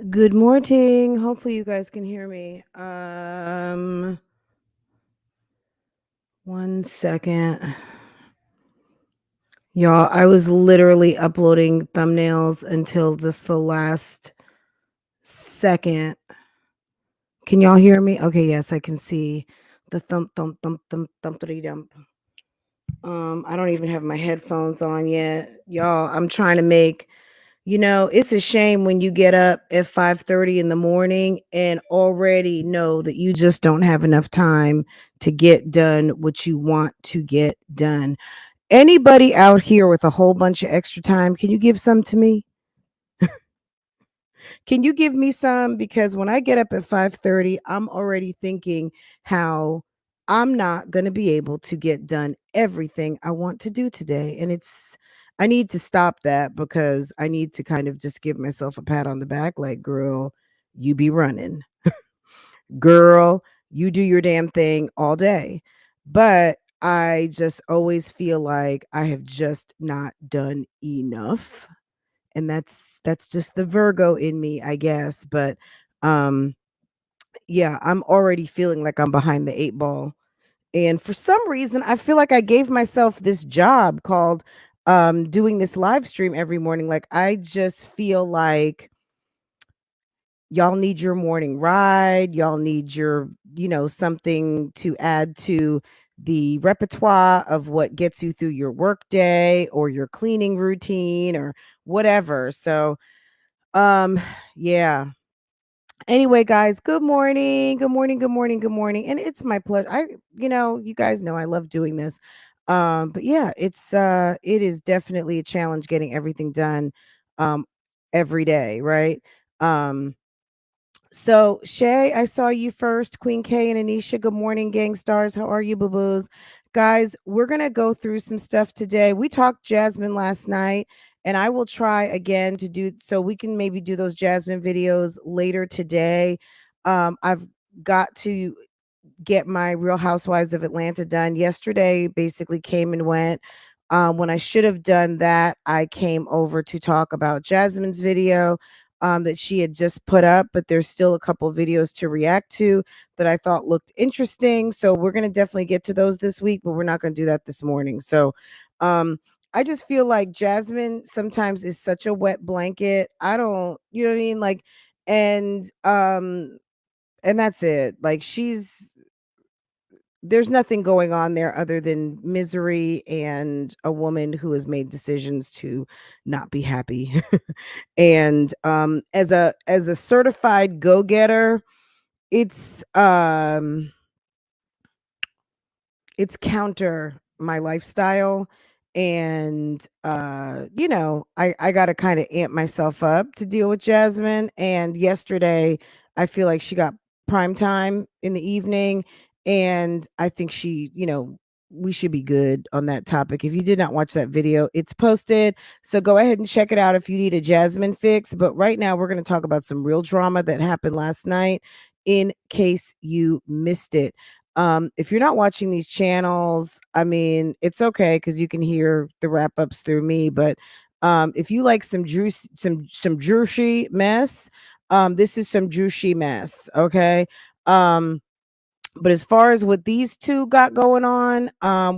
Good morning. Hopefully you guys can hear me. 1 second. Y'all, I was literally uploading thumbnails until just the last second. Can y'all hear me? Okay, yes, I can see the thump thump thump thump thumpity dump. I don't even have my headphones on yet. Y'all, I'm trying to make it's a shame when you get up at 5:30 in the morning and already know that you just don't have enough time to get done what you want to get done. Anybody out here with a whole bunch of extra time, can you give some to me? Can you give me some? Because when I get up at 5:30, I'm already thinking how I'm not going to be able to get done everything I want to do today. And I need to stop that because I need to kind of just give myself a pat on the back like, girl, you be running. Girl, you do your damn thing all day. But I just always feel like I have just not done enough, and that's just the Virgo in me, I guess. But yeah, I'm already feeling like I'm behind the 8 ball. And for some reason, I feel like I gave myself this job called doing this live stream every morning. Like I just feel like y'all need your morning ride, y'all need your, something to add to the repertoire of what gets you through your work day or your cleaning routine or whatever. So yeah. Anyway, guys, good morning. Good morning. Good morning. Good morning. And it's my pleasure. You guys know I love doing this. But yeah, it is definitely a challenge getting everything done um every day, right? Um so Shay, I saw you first. Queen K and Anisha, good morning, gang stars. How are you, boo-boos? Guys, we're gonna go through some stuff today. We talked Jasmine last night, and I will try again to do so we can maybe do those Jasmine videos later today. I've got to get my Real Housewives of Atlanta done. Yesterday basically came and went. When I should have done that, I came over to talk about Jasmine's video that she had just put up, but there's still a couple videos to react to that I thought looked interesting. So we're going to definitely get to those this week, but we're not going to do that this morning. So I just feel like Jasmine sometimes is such a wet blanket. I don't, you know what I mean? Like, and that's it. Like there's nothing going on there other than misery and a woman who has made decisions to not be happy. And as a certified go-getter, it's it's counter my lifestyle, And I got to kind of amp myself up to deal with Jasmine. And yesterday I feel like she got prime time in the evening, and I think we should be good on that topic. If you did not watch that video, it's posted, so go ahead and check it out if you need a Jasmine fix. But right now we're going to talk about some real drama that happened last night, in case you missed it. If you're not watching these channels, I mean, it's okay because you can hear the wrap ups through me. But if you like some juice, some juicy mess, this is some juicy mess. Okay. Um, but as far as what these two got going on,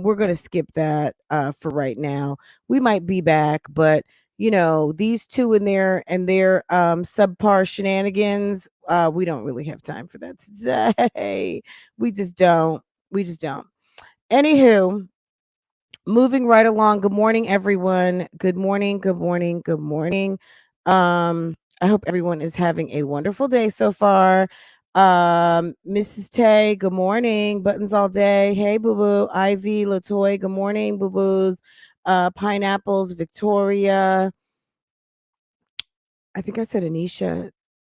we're gonna skip that for right now. We might be back, but these two in there and their subpar shenanigans, we don't really have time for that today. We just don't. We just don't. Anywho, moving right along. Good morning, everyone. Good morning. Good morning. Good morning. I hope everyone is having a wonderful day so far. Mrs. Tay, good morning. Buttons all day. Hey, boo boo. Ivy, Latoy, good morning, boo boos. Pineapples, Victoria. I think I said Anisha.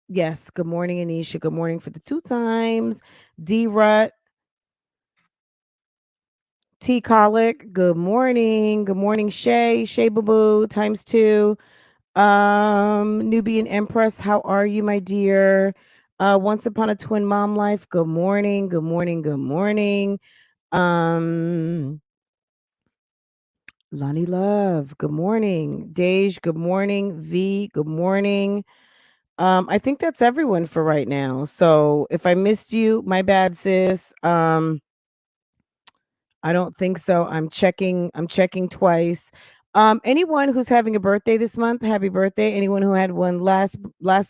Yes, good morning, Anisha. Good morning for the 2 times. D Rut, T Colic, good morning. Good morning, Shay. Shay Boo Boo times 2. Nubian Empress, how are you, my dear? Once upon a twin mom life. Good morning. Good morning. Good morning. Um, Lonnie Love, good morning. Dej, good morning. V, good morning. I think that's everyone for right now. So if I missed you, my bad, sis. I don't think so. I'm checking twice. Anyone who's having a birthday this month, happy birthday. Anyone who had one last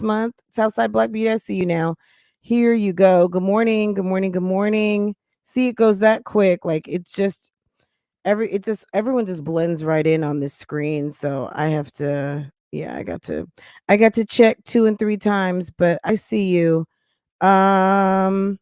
month, Southside Black Beauty, I see you now. Here you go. Good morning. Good morning. Good morning. See, it goes that quick. Like it's just everyone just blends right in on this screen. So I have to, yeah, I got to check 2 and 3 times, but I see you. Um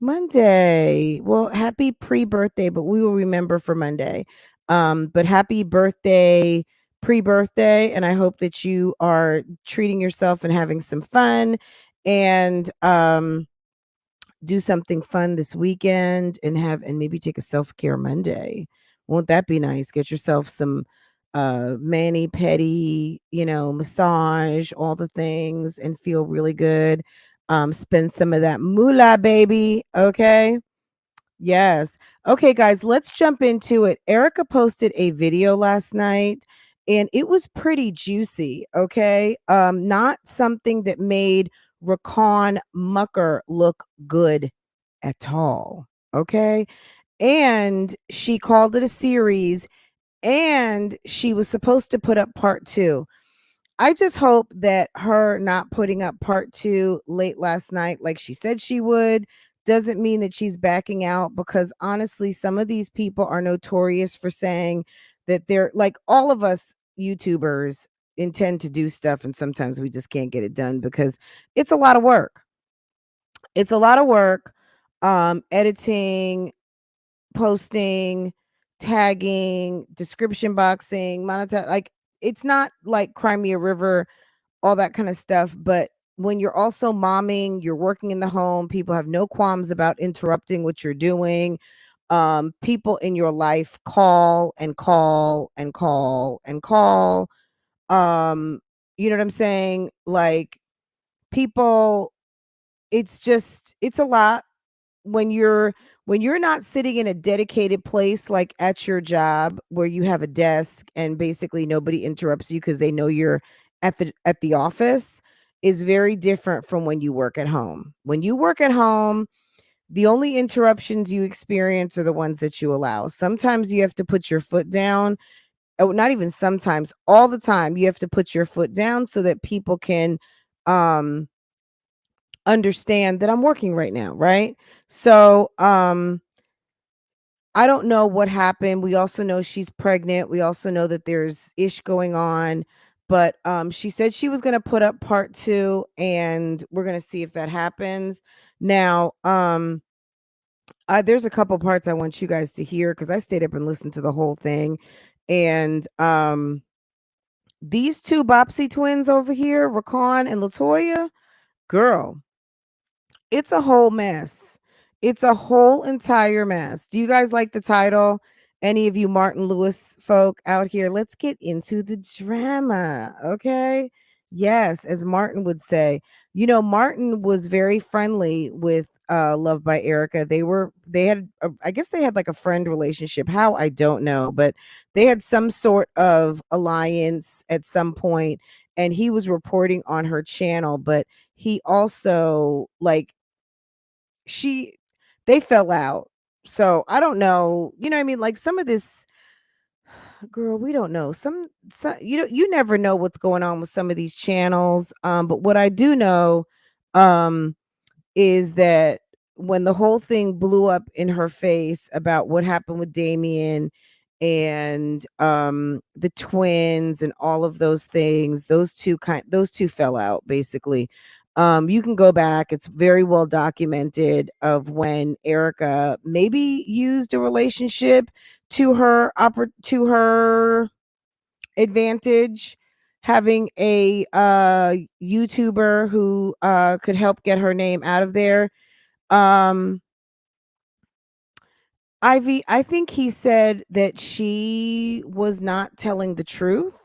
Monday. Well, happy pre-birthday, but we will remember for Monday. But happy birthday, pre-birthday, and I hope that you are treating yourself and having some fun, and do something fun this weekend, and maybe take a self-care Monday. Won't that be nice? Get yourself some mani pedi, massage, all the things, and feel really good. Spend some of that moolah, baby. Okay. Yes. Okay, guys, let's jump into it. Erica posted a video last night, and it was pretty juicy. Okay. Not something that made Rakan Mucker look good at all. Okay. And she called it a series, and she was supposed to put up part 2. I just hope that her not putting up part 2 late last night, like she said she would, doesn't mean that she's backing out, because honestly, some of these people are notorious for saying that they're like, all of us YouTubers intend to do stuff, and sometimes we just can't get it done because it's a lot of work. It's a lot of work, editing, posting, tagging, description boxing, monetize. Like, it's not like Crimea River, all that kind of stuff. But when you're also momming, you're working in the home, people have no qualms about interrupting what you're doing. People in your life call and call and call and call. Um, you know what I'm saying? Like, people, it's a lot when you're not sitting in a dedicated place, like at your job where you have a desk and basically nobody interrupts you because they know you're at the office, is very different from when you work at home. When you work at home, the only interruptions you experience are the ones that you allow. Sometimes you have to put your foot down. Oh, not even sometimes, all the time you have to put your foot down so that people can um understand that I'm working right now, right? So, I don't know what happened. We also know she's pregnant. We also know that there's ish going on, but she said she was going to put up part 2, and we're going to see if that happens. Now, there's a couple parts I want you guys to hear, cuz I stayed up and listened to the whole thing, And these two Bopsy twins over here, Raquan and Latoya, girl, it's a whole mess. It's a whole entire mess. Do you guys like the title? Any of you Martin Lewis folk out here? Let's get into the drama, okay? Yes, as Martin would say. You know, Martin was very friendly with Love by Erica. They had I guess they had like a friend relationship. How I don't know, but they had some sort of alliance at some point, and he was reporting on her channel, but he also like she they fell out. So I don't know. You know what I mean? Like some of this girl, we don't know. Some you never know what's going on with some of these channels. But what I do know, um, is that when the whole thing blew up in her face about what happened with Damien and the twins and all of those things, those two fell out basically. You can go back, it's very well documented of when Erica maybe used a relationship to her advantage, having a YouTuber who could help get her name out of there. um I think he said that she was not telling the truth.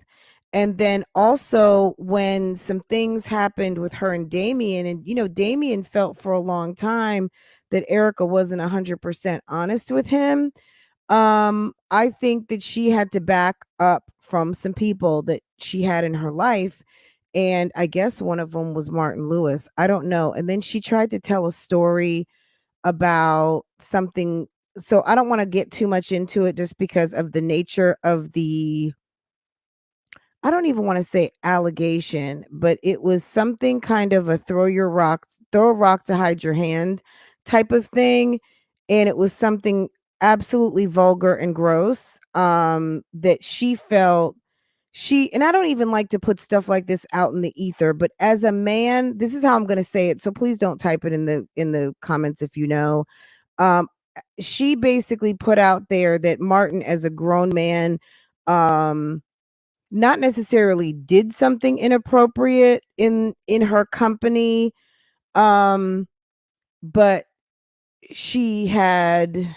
And then also when some things happened with her and Damien, and Damien felt for a long time that Erica wasn't 100% honest with him. I think that she had to back up from some people that she had in her life. And I guess one of them was Martin Lewis. I don't know. And then she tried to tell a story about something. So I don't want to get too much into it just because of the nature of the, I don't even want to say allegation, but it was something kind of a throw a rock to hide your hand type of thing. And it was something absolutely vulgar and gross, that she felt and I don't even like to put stuff like this out in the ether, but as a man, this is how I'm going to say it. So please don't type it in the comments if you know. Um, she basically put out there that Martin, as a grown man, um, not necessarily did something inappropriate in her company, um, but she had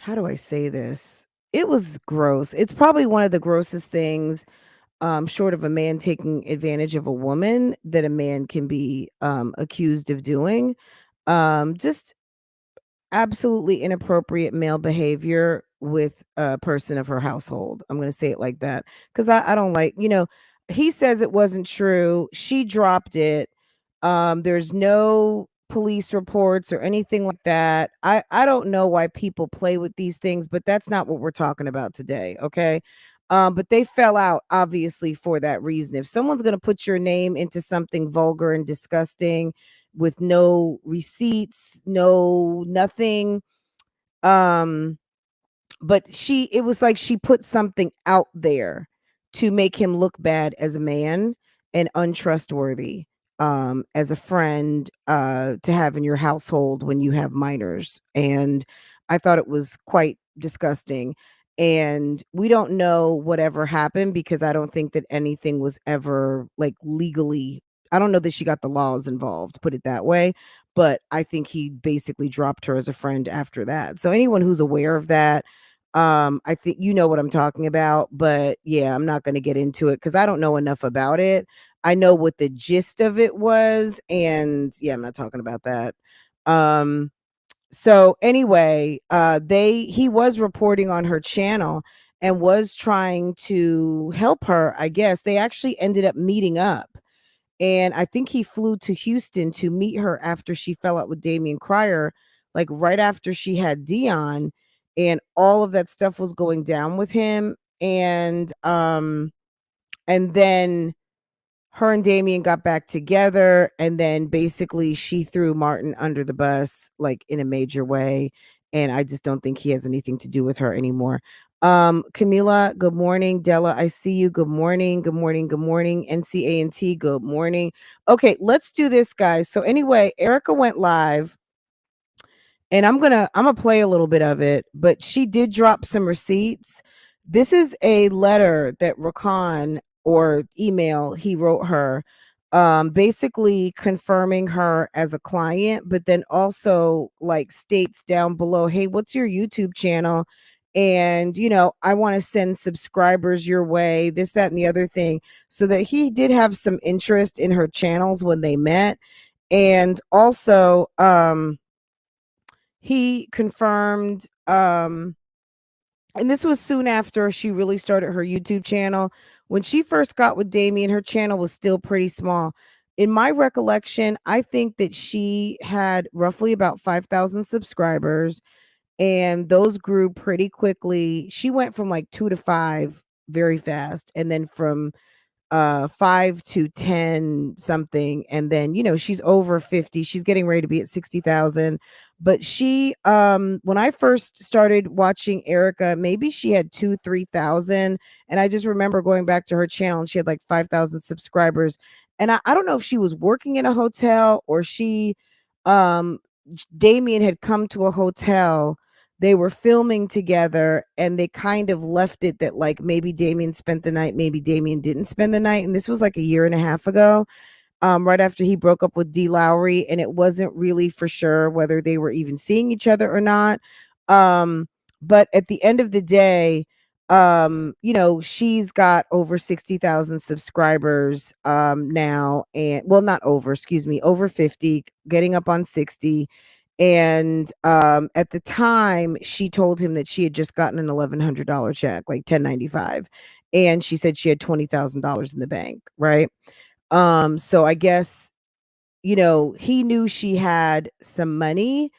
how do I say this? It was gross. It's probably one of the grossest things, short of a man taking advantage of a woman, that a man can be accused of doing. Just absolutely inappropriate male behavior with a person of her household. I'm going to say it like that because I don't like, he says it wasn't true. She dropped it. There's no police reports or anything like that. I don't know why people play with these things, but that's not what we're talking about today. Okay. But they fell out obviously for that reason. If someone's going to put your name into something vulgar and disgusting with no receipts, no nothing, um but it was like she put something out there to make him look bad as a man and untrustworthy, as a friend, to have in your household when you have minors. And I thought it was quite disgusting. And we don't know whatever happened because I don't think that anything was ever like legally. I don't know that she got the laws involved, put it that way. But I think he basically dropped her as a friend after that. So anyone who's aware of that, I think you know what I'm talking about. But yeah, I'm not going to get into it because I don't know enough about it. I know what the gist of it was, and yeah, I'm not talking about that. Um, so anyway, he was reporting on her channel and was trying to help her. I guess they actually ended up meeting up, and I think he flew to Houston to meet her after she fell out with Damien Cryer, like right after she had Dion, and all of that stuff was going down with him. And then her and Damien got back together, and then basically she threw Martin under the bus like in a major way. And I just don't think he has anything to do with her anymore. Camila, good morning. Della, I see you. Good morning. Good morning. Good morning. NCANT, good morning. Okay, let's do this, guys. So anyway, Erica went live And I'm gonna play a little bit of it, but she did drop some receipts. This is a letter that Rakan, or email he wrote her, basically confirming her as a client, but then also like states down below, hey, what's your YouTube channel? And I want to send subscribers your way, this, that, and the other thing. So that he did have some interest in her channels when they met. And also, he confirmed, and this was soon after she really started her YouTube channel. When she first got with Damien, her channel was still pretty small. In my recollection, I think that she had roughly about 5,000 subscribers, and those grew pretty quickly. She went from like 2 to 5 very fast, and then from 5 to 10 something, and then she's over 50, she's getting ready to be at 60,000. But she, when I first started watching Erica, maybe she had 2-3,000, and I just remember going back to her channel and she had like 5,000 subscribers. And I don't know if she was working in a hotel, or she, um Damien had come to a hotel, they were filming together, and they kind of left it that like maybe Damien spent the night, maybe Damien didn't spend the night. And this was like a year and a half ago, right after he broke up with D. Lowry, and it wasn't really for sure whether they were even seeing each other or not. But at the end of the day, she's got over 60,000 subscribers now, and well, not over, excuse me, over 50, getting up on 60. And at the time, she told him that she had just gotten an $1,100 check, like 1095, and she said she had $20,000 in the bank, right? So I guess, he knew she had some money.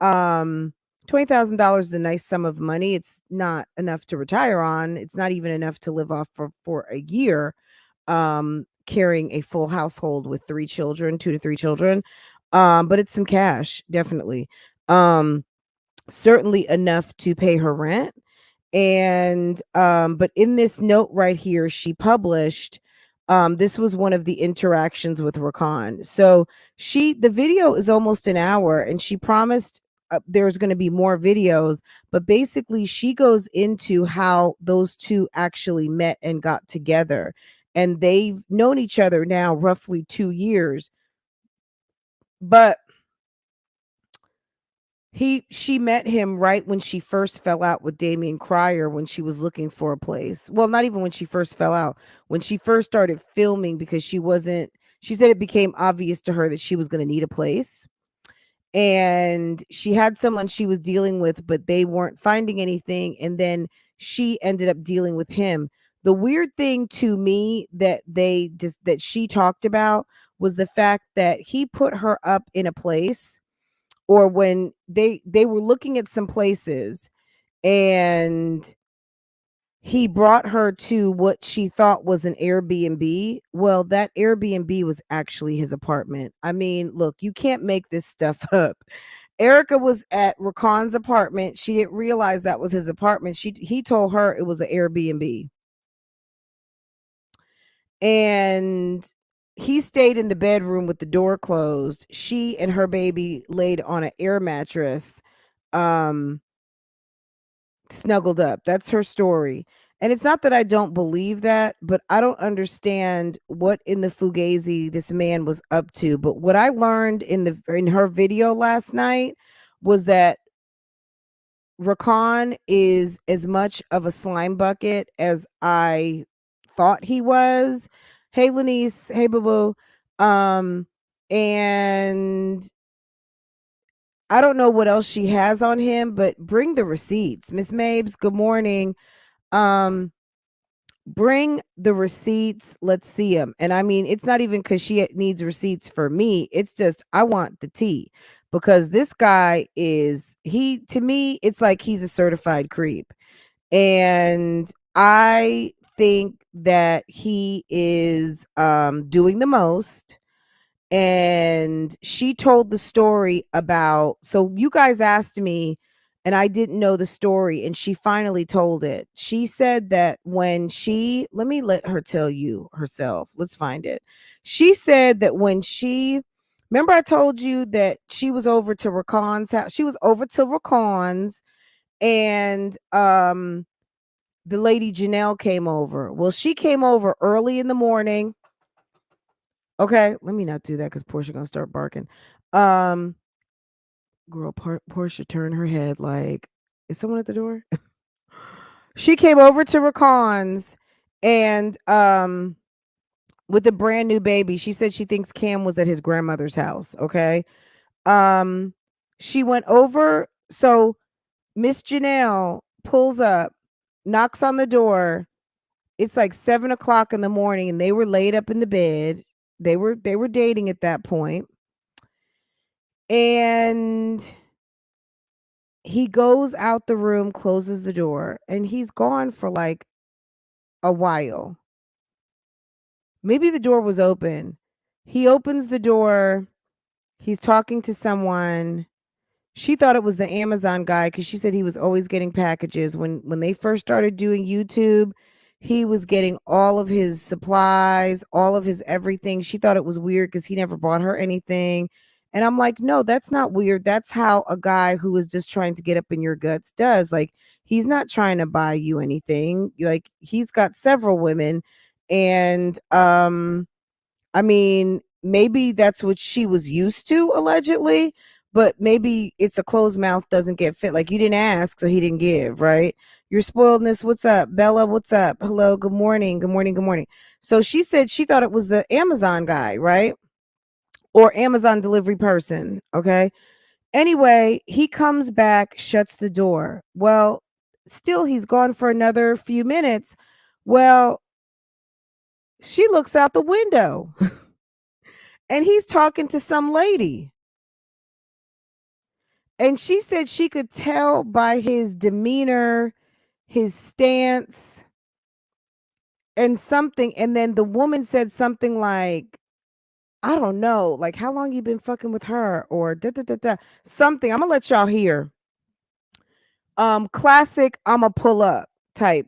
Um, $20,000 is a nice sum of money. It's not enough to retire on. It's not even enough to live off for a year. Carrying a full household with 3 children, 2 to 3 children. But it's some cash, definitely. Um, Certainly enough to pay her rent. And but in this note right here she published, this was one of the interactions with Rakan. So the video is almost an hour, and she promised there's going to be more videos, but basically she goes into how those two actually met and got together, and they've known each other now roughly 2 years. But she met him right when she first fell out with Damien Cryer, when she was looking for a place. Well, not even when she first fell out, when she first started filming, because she said it became obvious to her that she was going to need a place. And she had someone she was dealing with, but they weren't finding anything. And then she ended up dealing with him. The weird thing to me that she talked about was the fact that he put her up in a place, or when they were looking at some places, and he brought her to what she thought was an Airbnb. Well, that Airbnb was actually his apartment. I mean, look, you can't make this stuff up. Erica was at Rakan's apartment. She didn't realize that was his apartment. He told her it was an Airbnb. And he stayed in the bedroom with the door closed. She and her baby laid on an air mattress, um, snuggled up. That's her story. And it's not that I don't believe that, but I don't understand what in the fugazi this man was up to. But what I learned in her video last night was that Rakan is as much of a slime bucket as I thought he was. Hey, Lanice. Hey, boo boo. And I don't know what else she has on him, but bring the receipts. Miss Mabes, good morning. Um, Bring the receipts. Let's see them. And I mean, it's not even because she needs receipts for me. It's just I want the tea, because this guy to me, it's like he's a certified creep. And I think that he is doing the most. And she told the story about, so you guys asked me and I didn't know the story, and she finally told it. She said that let me let her tell you herself. Let's find it. She said that when she Remember I told you that she was over to Racon's house? She was over to Racon's, and the lady Janelle came over. Well, she came over early in the morning. Okay, let me not do that because Portia gonna start barking. Um, girl, Portia turned her head like, is someone at the door? She came over to Racon's, and with a brand new baby. She said she thinks Cam was at his grandmother's house. Okay. Um, she went over. So Miss Janelle pulls up, knocks on the door. It's like 7 o'clock in the morning, and they were laid up in the bed. They were dating at that point. And he goes out the room, closes the door, and he's gone for like a while. Maybe the door was open. He opens the door. He's talking to someone. She thought it was the Amazon guy because she said he was always getting packages. When they first started doing YouTube, he was getting all of his supplies, all of his everything. She thought it was weird because he never bought her anything. And I'm like, no, that's not weird. That's how a guy who is just trying to get up in your guts does. Like, he's not trying to buy you anything. Like, he's got several women. And I mean, maybe that's what she was used to, allegedly, but maybe it's a closed mouth doesn't get fit. Like, you didn't ask, so he didn't give, right? You're spoiledness. What's up? Bella, what's up? Hello, good morning. Good morning. Good morning. So she said she thought it was the Amazon guy, right? Or Amazon delivery person. Okay. Anyway, he comes back, shuts the door. Well, still he's gone for another few minutes. Well, she looks out the window and he's talking to some lady. And she said she could tell by his demeanor, his stance, and something. And then the woman said something like, I don't know, like, how long you been fucking with her, or da da da da, something. I'm gonna let y'all hear. Classic, I'ma pull up type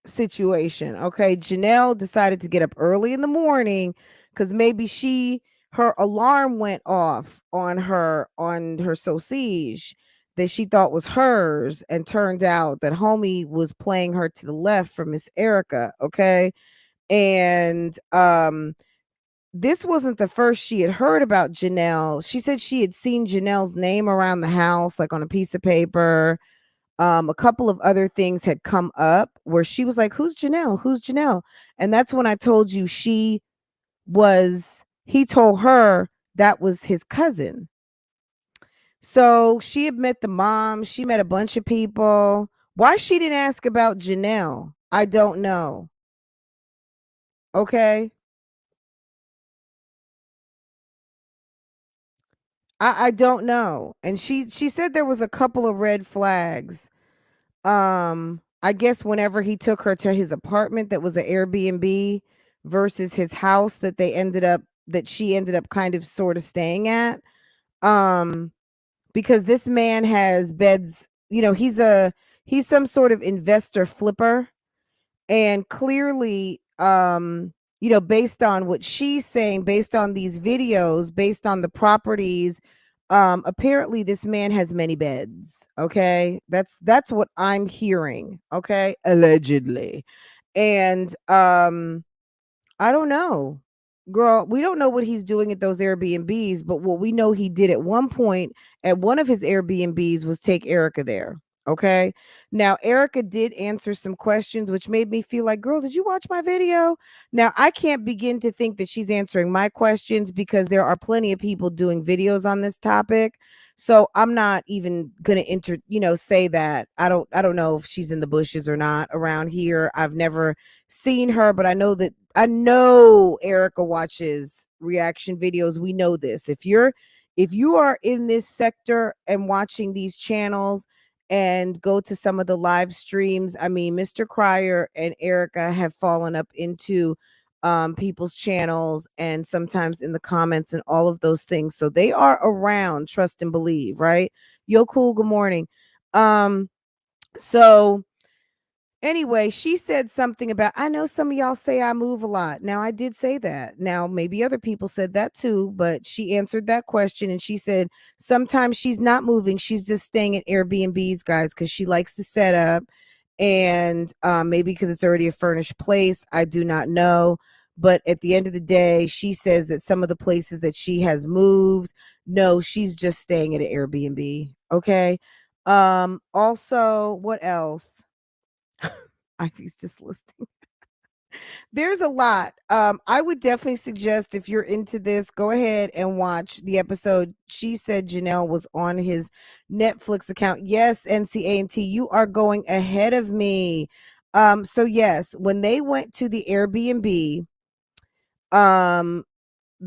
situation. Okay. Janelle decided to get up early in the morning because maybe her alarm went off on her sausage that she thought was hers, and turned out that homie was playing her to the left for Miss Erica. Okay. And this wasn't the first she had heard about Janelle. She said she had seen Janelle's name around the house, like on a piece of paper. A couple of other things had come up where she was like, "Who's Janelle? Who's Janelle?" And that's when I told you he told her that was his cousin. So she had met the mom, she met a bunch of people. Why she didn't ask about Janelle, I don't know. Okay. I don't know. And she said there was a couple of red flags. I guess whenever he took her to his apartment that was an Airbnb versus his house that she ended up kind of sort of staying at. Um, because this man has beds, he's some sort of investor flipper, and clearly, based on what she's saying, based on these videos, based on the properties, apparently this man has many beds. Okay. That's what I'm hearing. Okay. Allegedly. And I don't know. Girl, we don't know what he's doing at those Airbnbs, but what we know he did at one point at one of his Airbnbs was take Erica there. Okay. Now, Erica did answer some questions, which made me feel like, girl, did you watch my video? Now, I can't begin to think that she's answering my questions because there are plenty of people doing videos on this topic. So I'm not even gonna say that. I don't know if she's in the bushes or not around here. I've never seen her, but I know Erica watches reaction videos. We know this. If you are in this sector and watching these channels and go to some of the live streams, I mean, Mr. Cryer and Erica have fallen up into people's channels and sometimes in the comments and all of those things. So they are around, trust and believe, right? Yo, cool, good morning. So Anyway, she said something about, I know some of y'all say I move a lot. Now, I did say that. Now, maybe other people said that too, but she answered that question and she said sometimes she's not moving. She's just staying at Airbnbs, guys, because she likes the setup and maybe because it's already a furnished place. I do not know. But at the end of the day, she says that some of the places that she has moved, no, she's just staying at an Airbnb. Okay. Also, what else? Ivy's just listening. There's a lot. I would definitely suggest if you're into this, go ahead and watch the episode. She said Janelle was on his Netflix account. Yes, NCANT, you are going ahead of me. So yes, when they went to the Airbnb, um,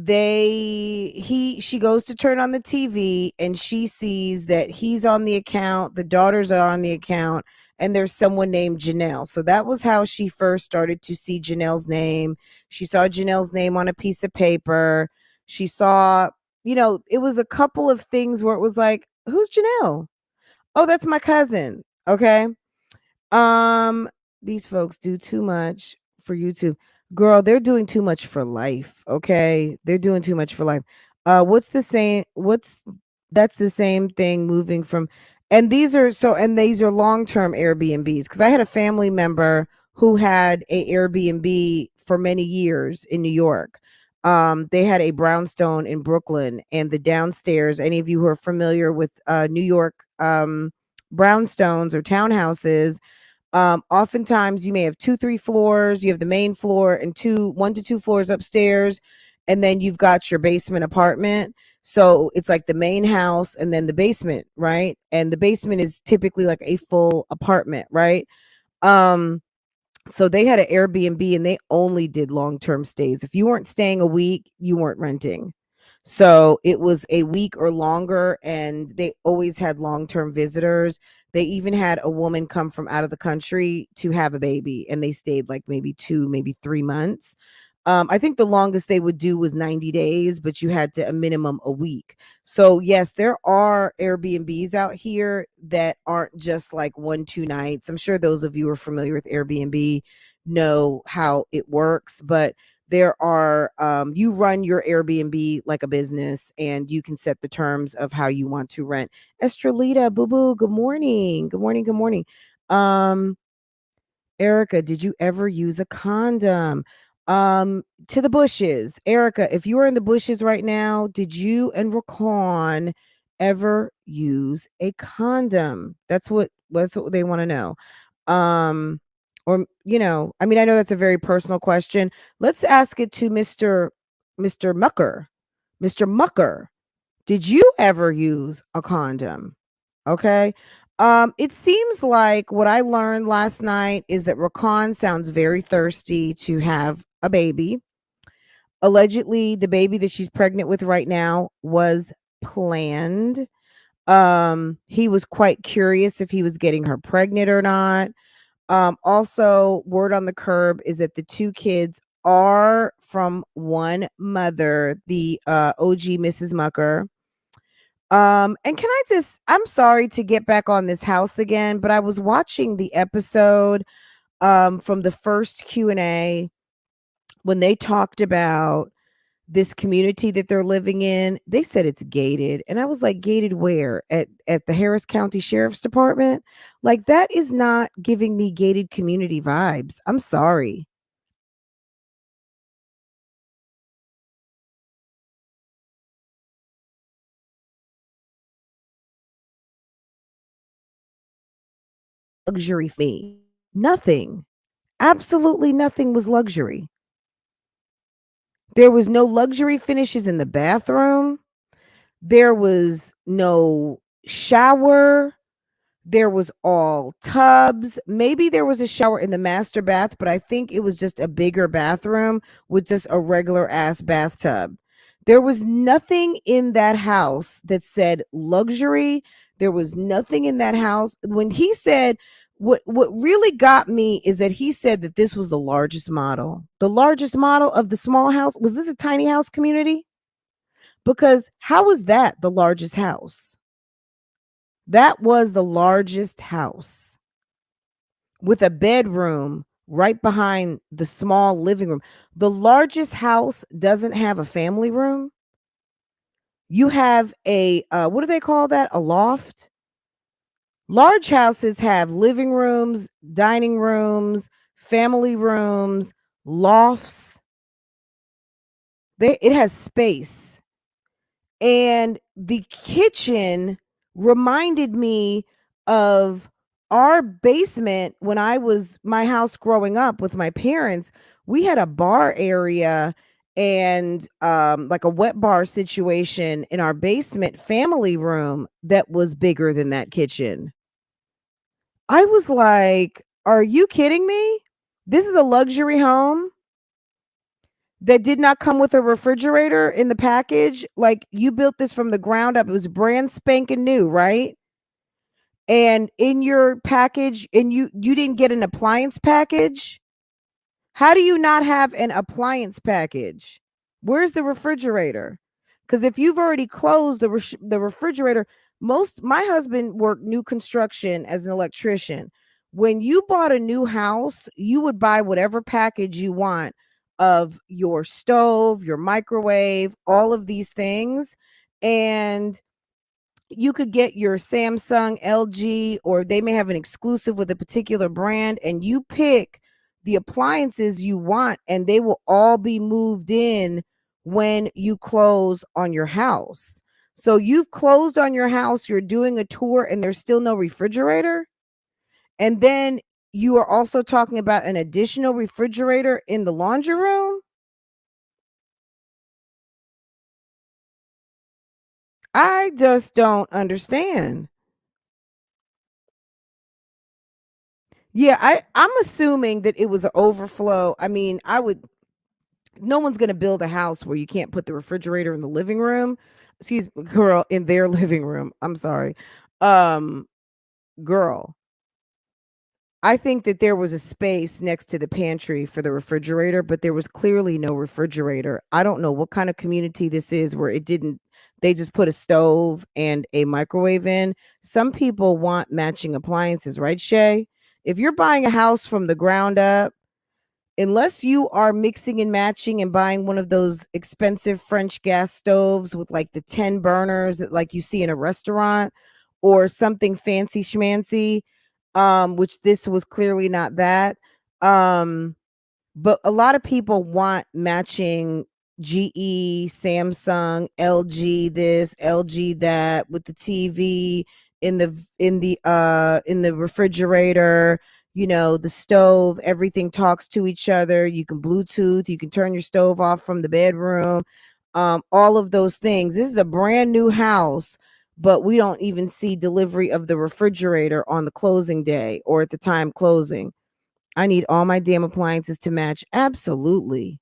she goes to turn on the TV and she sees that he's on the account, the daughters are on the account, and there's someone named Janelle. So that was how she first started to see Janelle's name. She saw Janelle's name on a piece of paper. She saw, it was a couple of things where it was like, who's Janelle? Oh, that's my cousin. Okay. Um, these folks do too much for YouTube. Girl, they're doing too much for life, okay? They're doing too much for life. That's the same thing moving from, and these are long-term Airbnbs because I had a family member who had a Airbnb for many years in New York. They had a brownstone in Brooklyn and the downstairs, any of you who are familiar with New York brownstones or townhouses, oftentimes you may have 2 3 floors, you have the main floor and 1 to 2 floors upstairs, and then you've got your basement apartment. So it's like the main house and then the basement, right? And the basement is typically like a full apartment, right? um so they had an Airbnb and they only did long-term stays. If you weren't staying a week, you weren't renting. So it was a week or longer, and they always had long-term visitors. They even had a woman come from out of the country to have a baby, and they stayed like maybe 2, maybe 3 months. I think the longest they would do was 90 days, but you had to a minimum a week. So yes, there are Airbnbs out here that aren't just like 1 2 nights. I'm sure those of you who are familiar with Airbnb know how it works, but there are you run your Airbnb like a business and you can set the terms of how you want to rent. Estrelita, boo boo, good morning. Good morning, good morning. um Erica, did you ever use a condom? To the bushes. Erica, if you are in the bushes right now, did you and Raquan ever use a condom? That's what they want to know. Um, or I mean, I know that's a very personal question. Let's ask it to Mr. Mucker. Mr. Mucker, did you ever use a condom? Okay. It seems like what I learned last night is that Rakan sounds very thirsty to have a baby. Allegedly, the baby that she's pregnant with right now was planned. He was quite curious if he was getting her pregnant or not. Also, word on the curb is that the 2 kids are from one mother, the OG Mrs. Mucker. And I'm sorry to get back on this house again, but I was watching the episode from the first Q&A when they talked about this community that they're living in. They said it's gated, and I was like, gated where? At the Harris County Sheriff's Department? Like, that is not giving me gated community vibes. I'm sorry. Luxury fee. Nothing. Absolutely nothing was luxury. There was no luxury finishes in the bathroom. There was no shower. There was all tubs. Maybe there was a shower in the master bath, but I think it was just a bigger bathroom with just a regular ass bathtub. There was nothing in that house that said luxury. There was nothing in that house. When he said, what really got me is that he said that this was the largest model. The largest model of the small house. Was this a tiny house community? Because how was that the largest house? That was the largest house. with a bedroom right behind the small living room. The largest house doesn't have a family room. You have a what do they call that? A loft? Large houses have living rooms, dining rooms, family rooms, lofts. It has space. And the kitchen reminded me of our basement when I was my house growing up with my parents. We had a bar area and like a wet bar situation in our basement family room that was bigger than that kitchen. I was like, "Are you kidding me? This is a luxury home that did not come with a refrigerator in the package. Like, you built this from the ground up. It was brand spanking new, right? And in your package, and you didn't get an appliance package? How do you not have an appliance package? Where's the refrigerator? Because if you've already closed the refrigerator, my husband worked new construction as an electrician. When you bought a new house, you would buy whatever package you want of your stove, your microwave, all of these things, and you could get your Samsung, LG, or they may have an exclusive with a particular brand, and you pick the appliances you want, and they will all be moved in when you close on your house. So you've closed on your house, you're doing a tour, and there's still no refrigerator. And then you are also talking about an additional refrigerator in the laundry room. I just don't understand. Yeah, I'm assuming that it was an overflow. I mean, I would no one's gonna build a house where you can't put the refrigerator in the living room. Excuse me, girl, in their living room. I'm sorry. Um, girl, I think that there was a space next to the pantry for the refrigerator, but there was clearly no refrigerator. I don't know what kind of community this is where it didn't they just put a stove and a microwave in. Some people want matching appliances, right, Shay? If you're buying a house from the ground up, unless you are mixing and matching and buying one of those expensive French gas stoves with like the 10 burners that like you see in a restaurant or something fancy schmancy, which this was clearly not that. Um, but a lot of people want matching GE, Samsung, LG this, LG that with the TV in the refrigerator, the stove, everything talks to each other. You can Bluetooth, you can turn your stove off from the bedroom. All of those things. This is a brand new house, but we don't even see delivery of the refrigerator on the closing day or at the time closing. I need all my damn appliances to match. Absolutely.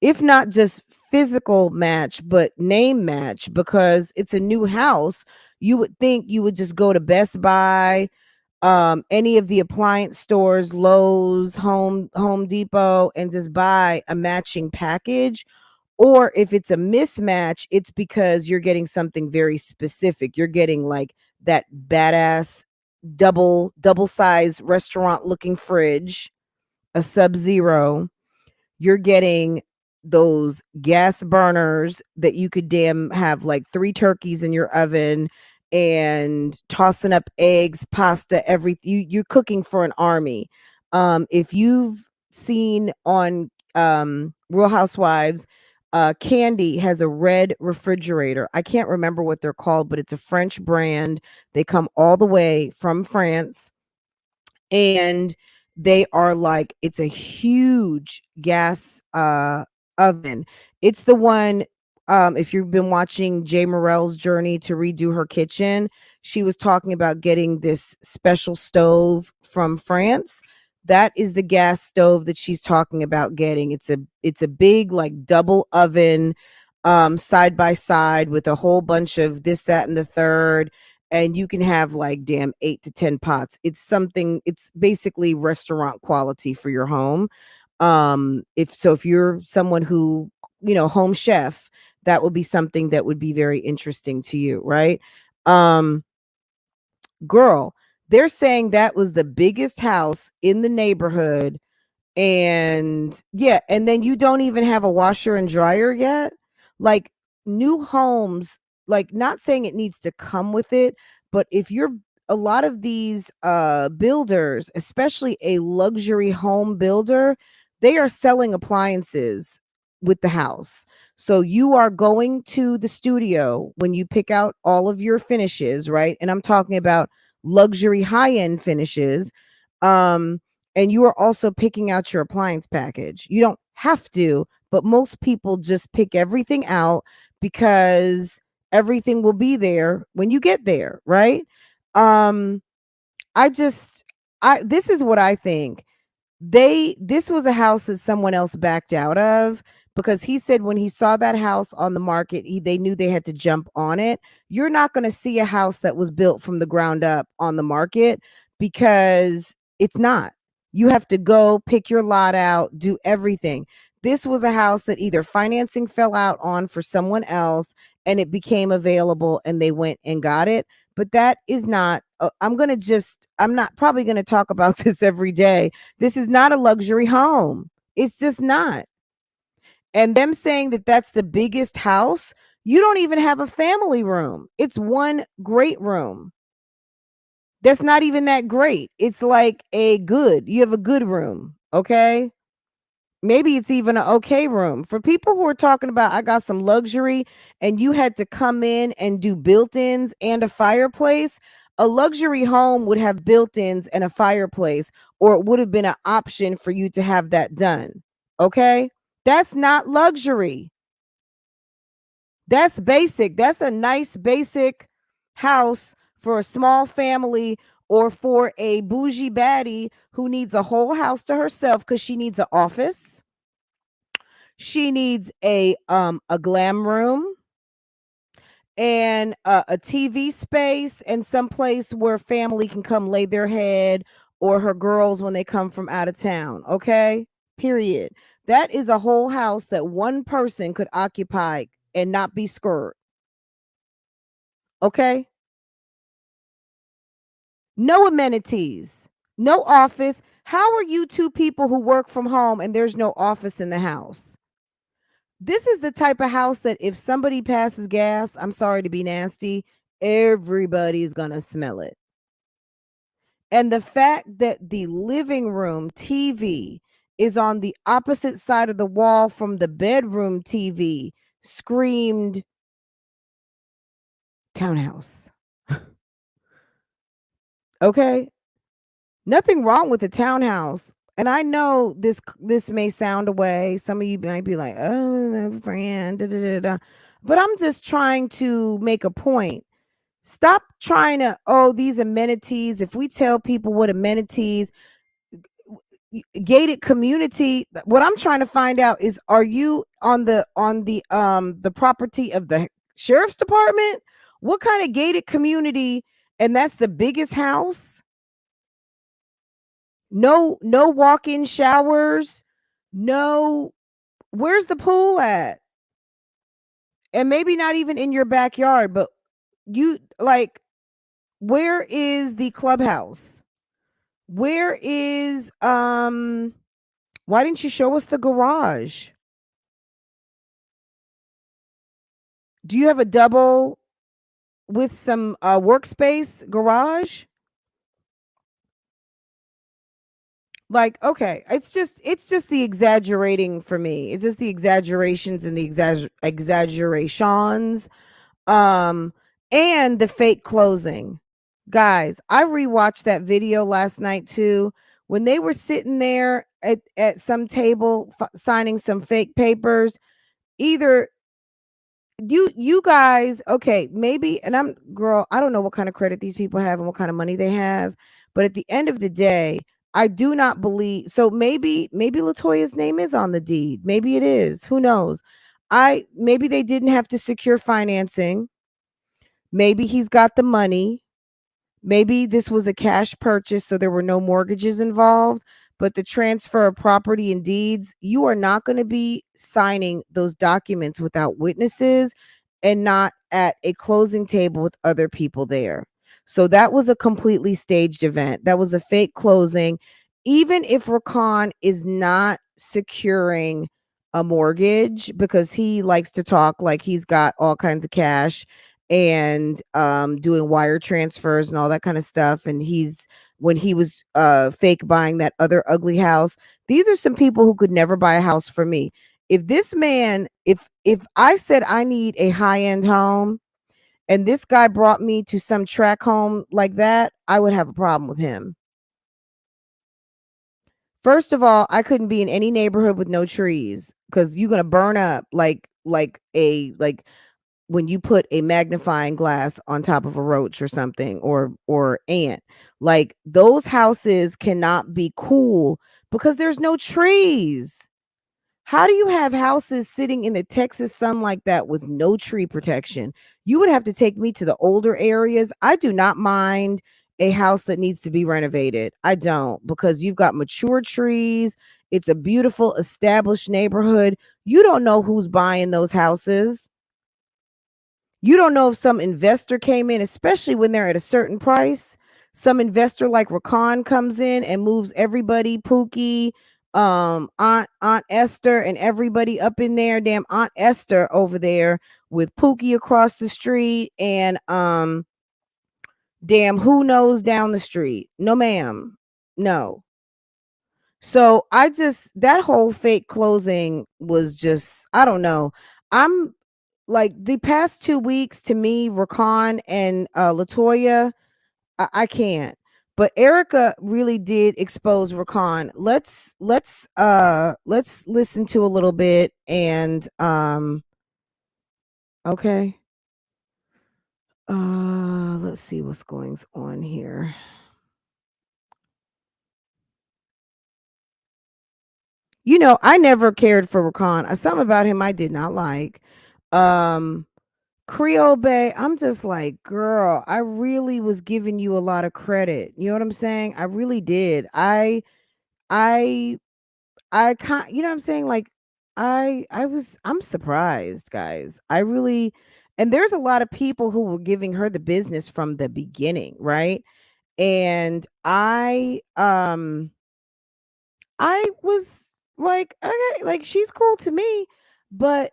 If not just physical match, but name match because it's a new house. You would think you would just go to Best Buy, any of the appliance stores, Lowe's, Home Depot, and just buy a matching package. Or if it's a mismatch, it's because you're getting something very specific. You're getting like that badass double size restaurant looking fridge, a Sub-Zero. You're getting those gas burners that you could damn have like 3 turkeys in your oven and tossing up eggs, pasta, you're cooking for an army. If you've seen on Real Housewives, Candy has a red refrigerator. I can't remember what they're called, but it's a French brand. They come all the way from France and they are like it's a huge gas oven. It's the one if you've been watching Jay Morel's journey to redo her kitchen, she was talking about getting this special stove from France. That is the gas stove that she's talking about getting. It's a big like double oven side by side with a whole bunch of this that and the third, and you can have like damn 8 to 10 pots. It's basically restaurant quality for your home. If you're someone who, home chef, that would be something that would be very interesting to you, right? Um Girl, They're saying that was the biggest house in the neighborhood. And yeah, and then you don't even have a washer and dryer yet. Like, new homes, like, not saying it needs to come with it, but if you're a lot of these builders, especially a luxury home builder, they are selling appliances with the house. So you are going to the studio when you pick out all of your finishes, right? And I'm talking about luxury high-end finishes. Um and you are also picking out your appliance package. You don't have to, but most people just pick everything out because everything will be there when you get there, right? Um I just I this is what I think. This was a house that someone else backed out of, because he said when he saw that house on the market, they knew they had to jump on it. You're not going to see a house that was built from the ground up on the market, because it's not. You have to go pick your lot out, do everything. This was a house that either financing fell out on for someone else and it became available and they went and got it. But that is not, I'm not probably going to talk about this every day. This is not a luxury home. It's just not. And them saying that that's the biggest house, you don't even have a family room. It's one great room. That's not even that great. It's like you have a good room. Okay. Maybe it's even an okay room. For people who are talking about, I got some luxury and you had to come in and do built-ins and a fireplace, a luxury home would have built-ins and a fireplace, or it would have been an option for you to have that done. Okay? That's not luxury. That's basic. That's a nice basic house for a small family, or for a bougie baddie who needs a whole house to herself because she needs an office. She needs a glam room and a TV space and some place where family can come lay their head, or her girls when they come from out of town, okay? Period. That is a whole house that one person could occupy and not be scared, okay? No amenities, no office. How are you two people who work from home and there's no office in the house? This is the type of house that if somebody passes gas, I'm sorry to be nasty, everybody's gonna smell it. And the fact that the living room TV is on the opposite side of the wall from the bedroom TV screamed townhouse. Okay? Nothing wrong with the townhouse. And I know this may sound away. Some of you might be like, "Oh, friend, da, da, da, da." But I'm just trying to make a point. Stop trying to, oh, these amenities. If we tell people what amenities, gated community, what I'm trying to find out is, are you on the property of the sheriff's department? What kind of gated community? And that's the biggest house? No walk-in showers. No, where's the pool at? And maybe not even in your backyard, but you like, where is the clubhouse? Where is why didn't you show us the garage? Do you have a double with some workspace garage? Like, okay, it's just the exaggerating for me. It's just the exaggerations and the exaggerations, um and the fake closing. Guys, I rewatched that video last night too, when they were sitting there at some table signing some fake papers. Either you guys, okay, maybe, and I'm, girl, I don't know what kind of credit these people have and what kind of money they have, but at the end of the day, I do not believe, so maybe Latoya's name is on the deed. Maybe it is. Who knows? Maybe they didn't have to secure financing. Maybe he's got the money. Maybe this was a cash purchase, so there were no mortgages involved. But the transfer of property and deeds, you are not going to be signing those documents without witnesses and not at a closing table with other people there. So that was a completely staged event. That was a fake closing. Even if Rakan is not securing a mortgage, because he likes to talk like he's got all kinds of cash and doing wire transfers and all that kind of stuff, and he's when he was fake buying that other ugly house, these are some people who could never buy a house for me. If this man, if I said I need a high-end home and this guy brought me to some track home like that, I would have a problem with him. First of all, I couldn't be in any neighborhood with no trees because you're gonna burn up like when you put a magnifying glass on top of a roach or something, or ant. Like those houses cannot be cool because there's no trees. How do you have houses sitting in the Texas sun like that with no tree protection? You would have to take me to the older areas. I do not mind a house that needs to be renovated. I don't, because you've got mature trees. It's a beautiful established neighborhood. You don't know who's buying those houses. You don't know if some investor came in, especially when they're at a certain price. Some investor like Rakan comes in and moves everybody, Pookie, Aunt Esther, and everybody up in there. Damn Aunt Esther over there with Pookie across the street, and damn who knows down the street. No, ma'am. No. So I just that whole fake closing was just, I don't know. I'm like the past 2 weeks to me, Rakan and Latoya, I can't. But Erica really did expose Rakan. Let's listen to a little bit and okay. Let's see what's going on here. You know, I never cared for Rakan. Something about him I did not like. Um Creole Bay, I'm just like, girl, I really was giving you a lot of credit. You know what I'm saying? I really did. I you know what I'm saying? Like I'm surprised, guys. I really, and there's a lot of people who were giving her the business from the beginning, right? And I was like, okay, like she's cool to me, but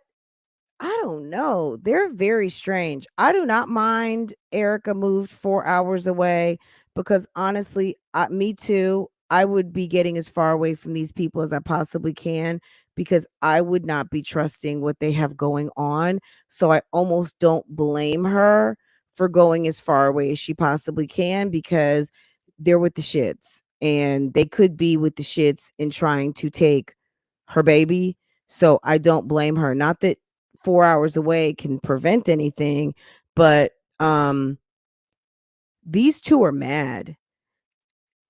I don't know. They're very strange. I do not mind Erica moved 4 hours away because honestly, me too. I would be getting as far away from these people as I possibly can because I would not be trusting what they have going on. So I almost don't blame her for going as far away as she possibly can because they're with the shits and they could be with the shits in trying to take her baby. So I don't blame her. Not that 4 hours away can prevent anything, but these two are mad.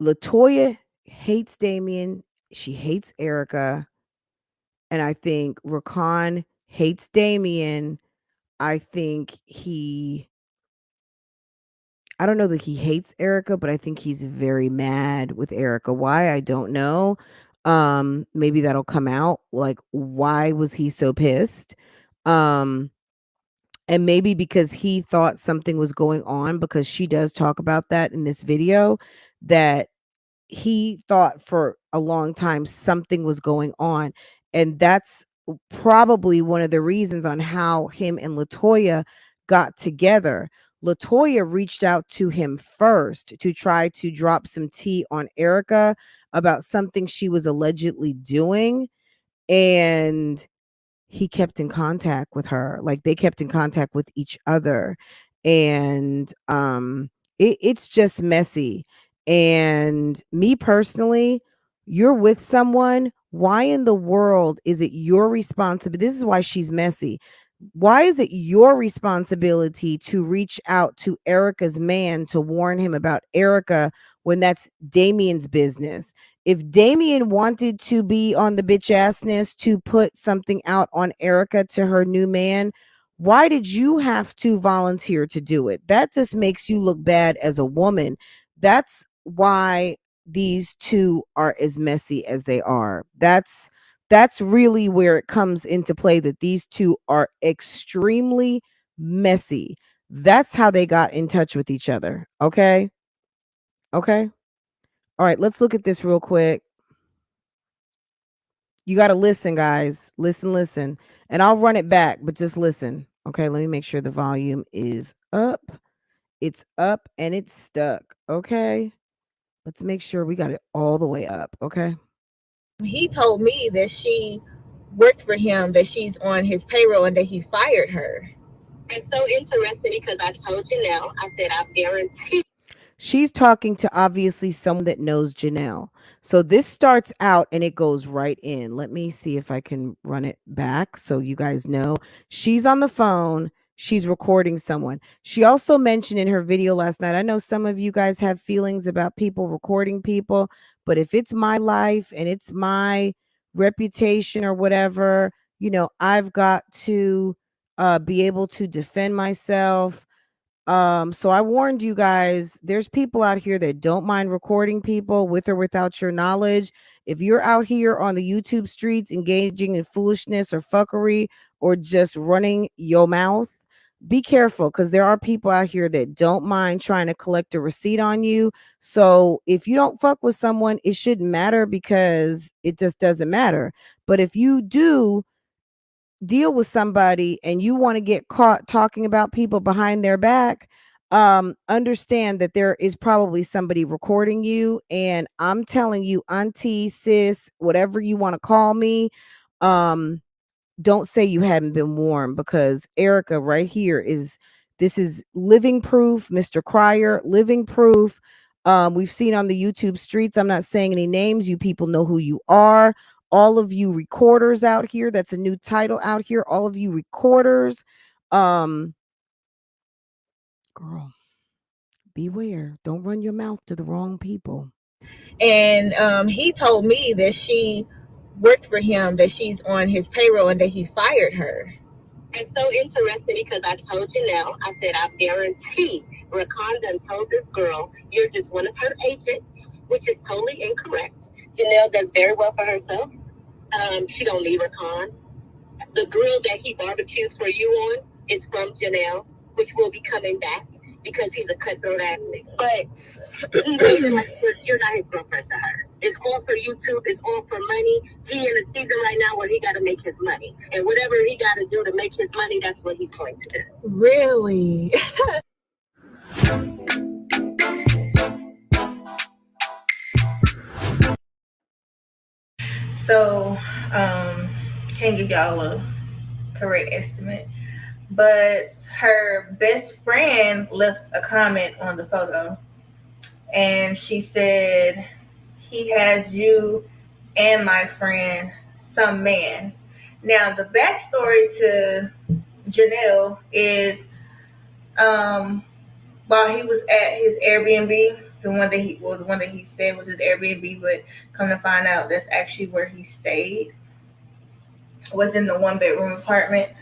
Latoya hates Damien, she hates Erica, and I think Rakan hates Damien. I think I don't know that he hates Erica, but I think he's very mad with Erica. Why? I don't know. Maybe that'll come out. Like, why was he so pissed? Um, and maybe because he thought something was going on, because she does talk about that in this video, that he thought for a long time something was going on. And that's probably one of the reasons on how him and Latoya got together. Latoya reached out to him first to try to drop some tea on Erica about something she was allegedly doing. And he kept in contact with her, like they kept in contact with each other, and it's just messy. And me personally, you're with someone, why in the world is it your responsibility? This is why she's messy. Why is it your responsibility to reach out to Erica's man to warn him about Erica when that's Damien's business? If Damien wanted to be on the bitch assness to put something out on Erica to her new man, why did you have to volunteer to do it? That just makes you look bad as a woman. That's why these two are as messy as they are. That's really where it comes into play, that these two are extremely messy. That's how they got in touch with each other. Okay. Okay. All right. Let's look at this real quick. You got to listen, guys. Listen, listen. And I'll run it back, but just listen. Okay. Let me make sure the volume is up. It's up and it's stuck. Okay. Let's make sure we got it all the way up. Okay. He told me that she worked for him, that she's on his payroll, and that he fired her. It's so interesting because I told you now, I said, I guarantee. She's talking to obviously someone that knows Janelle. So this starts out and it goes right in. Let me see if I can run it back so you guys know. She's on the phone. She's recording someone. She also mentioned in her video last night, I know some of you guys have feelings about people recording people, but if it's my life and it's my reputation or whatever, I've got to be able to defend myself. So I warned you guys, there's people out here that don't mind recording people with or without your knowledge. If you're out here on the YouTube streets engaging in foolishness or fuckery or just running your mouth, be careful because there are people out here that don't mind trying to collect a receipt on you. So if you don't fuck with someone, it shouldn't matter because it just doesn't matter. But if you do deal with somebody and you want to get caught talking about people behind their back, understand that there is probably somebody recording you. And I'm telling you, auntie, sis, whatever you want to call me, um, don't say you haven't been warned because Erica right here is this is living proof, Mr. Crier, living proof. We've seen on the YouTube streets, I'm not saying any names, you people know who you are. All of you recorders out here, that's a new title out here. All of you recorders, um, girl, beware. Don't run your mouth to the wrong people. And he told me that she worked for him, that she's on his payroll, and that he fired her. It's so interesting because I told you now, I said, I guarantee Raconda told this girl, you're just one of her agents, which is totally incorrect. Janelle does very well for herself. She don't need Racon. The grill that he barbecued for you on is from Janelle, which will be coming back because he's a cutthroat ass nigga. But he made it like you're not his girlfriend to her. It's all for YouTube. It's all for money. He in a season right now where he got to make his money. And whatever he got to do to make his money, that's what he's going to do. Really? So, can't give y'all a correct estimate, but her best friend left a comment on the photo, and she said, he has you and my friend some man. Now, the backstory to Janelle is while he was at his Airbnb, the one that he said was his Airbnb, but come to find out that's actually where he stayed, was in the 1-bedroom apartment.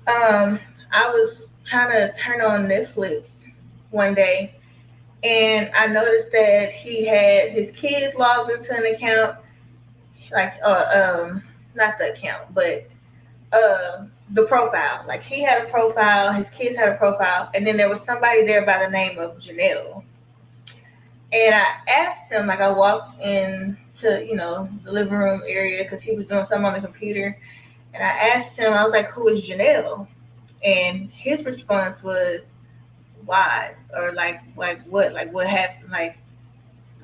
I was trying to turn on Netflix one day, and I noticed that he had his kids logged into an account, like not the account, but the profile. Like, he had a profile, his kids had a profile, and then there was somebody there by the name of Janelle. And I asked him, like, I walked in to, the living room area because he was doing something on the computer, and I asked him, I was like, who is Janelle? And his response was, why? Or like what? Like, what happened? Like,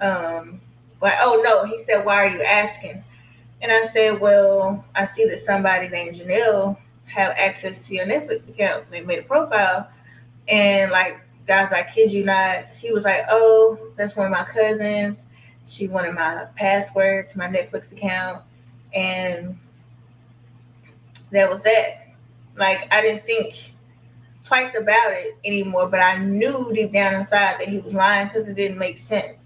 oh no, he said, why are you asking? And I said, well, I see that somebody named Janelle have access to your Netflix account. They made a profile. And, like, guys, I kid you not, he was like, oh, that's one of my cousins. She wanted my password to my Netflix account. And that was that. Like, I didn't think twice about it anymore, but I knew deep down inside that he was lying because it didn't make sense.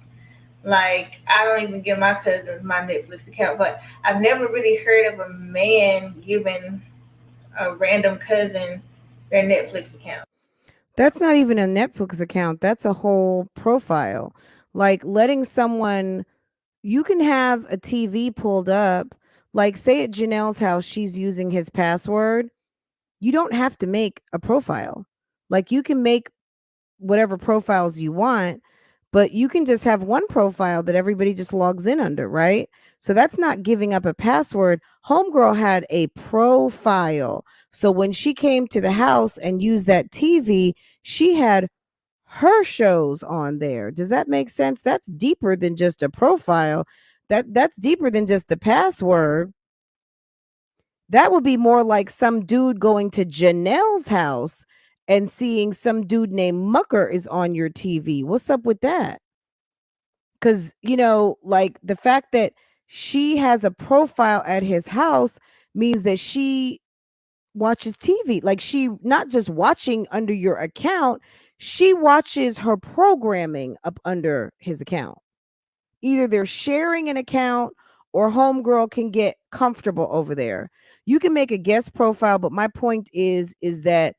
Like, I don't even give my cousins my Netflix account, but I've never really heard of a man giving a random cousin their Netflix account. That's not even a Netflix account. That's a whole profile. Like letting someone, you can have a TV pulled up, like say at Janelle's house, she's using his password. You don't have to make a profile. Like you can make whatever profiles you want, but you can just have one profile that everybody just logs in under, right? So that's not giving up a password. Homegirl had a profile. So when she came to the house and used that TV, she had her shows on there. Does that make sense? That's deeper than just a profile. That's deeper than just the password. That would be more like some dude going to Janelle's house and seeing some dude named Mucker is on your TV. What's up with that? Because, like the fact that she has a profile at his house means that she watches TV. Like she not just watching under your account, she watches her programming up under his account. Either they're sharing an account or homegirl can get comfortable over there. You can make a guest profile, but my point is that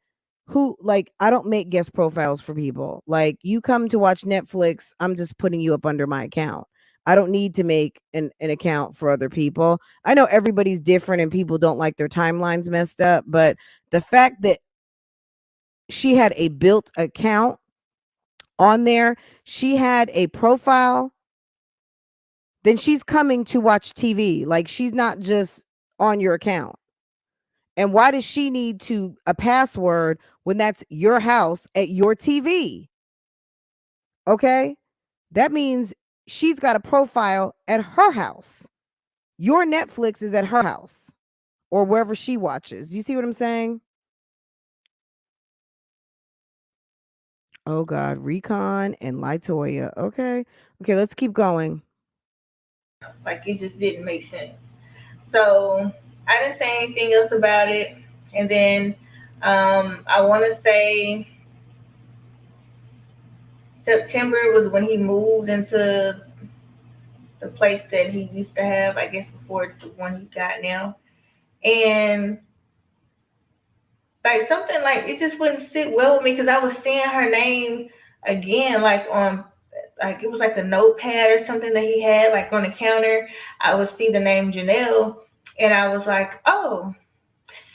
who like I don't make guest profiles for people. Like you come to watch Netflix, I'm just putting you up under my account. I don't need to make an account for other people. I know everybody's different and people don't like their timelines messed up, but the fact that she had a built account on there, she had a profile, then she's coming to watch TV. Like she's not just on your account. And why does she need to a password when that's your house at your TV? Okay? That means she's got a profile at her house. Your Netflix is at her house or wherever she watches. You see what I'm saying? Oh God, Recon and Litoya. Okay. Okay, let's keep going. Like it just didn't make sense. So I didn't say anything else about it. And then I want to say September was when he moved into the place that he used to have, I guess, before the one he got now. And like something like it just wouldn't sit well with me because I was seeing her name again, like on like it was like a notepad or something that he had like on the counter. I would see the name Janelle, and I was like, oh.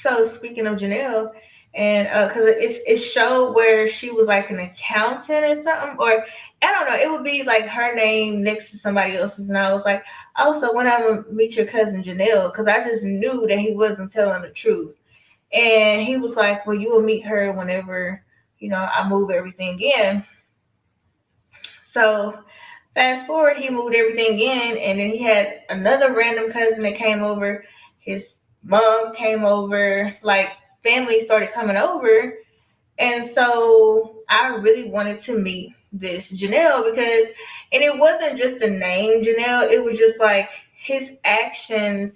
So speaking of Janelle, and because it showed where she was like an accountant or something, or I don't know, it would be like her name next to somebody else's, and I was like, oh, so when I would meet your cousin Janelle, because I just knew that he wasn't telling the truth, and he was like, well, you will meet her whenever I move everything in. So fast forward, he moved everything in, and then he had another random cousin that came over. His mom came over, like family started coming over, and so I really wanted to meet this Janelle because, and it wasn't just the name Janelle, it was just like his actions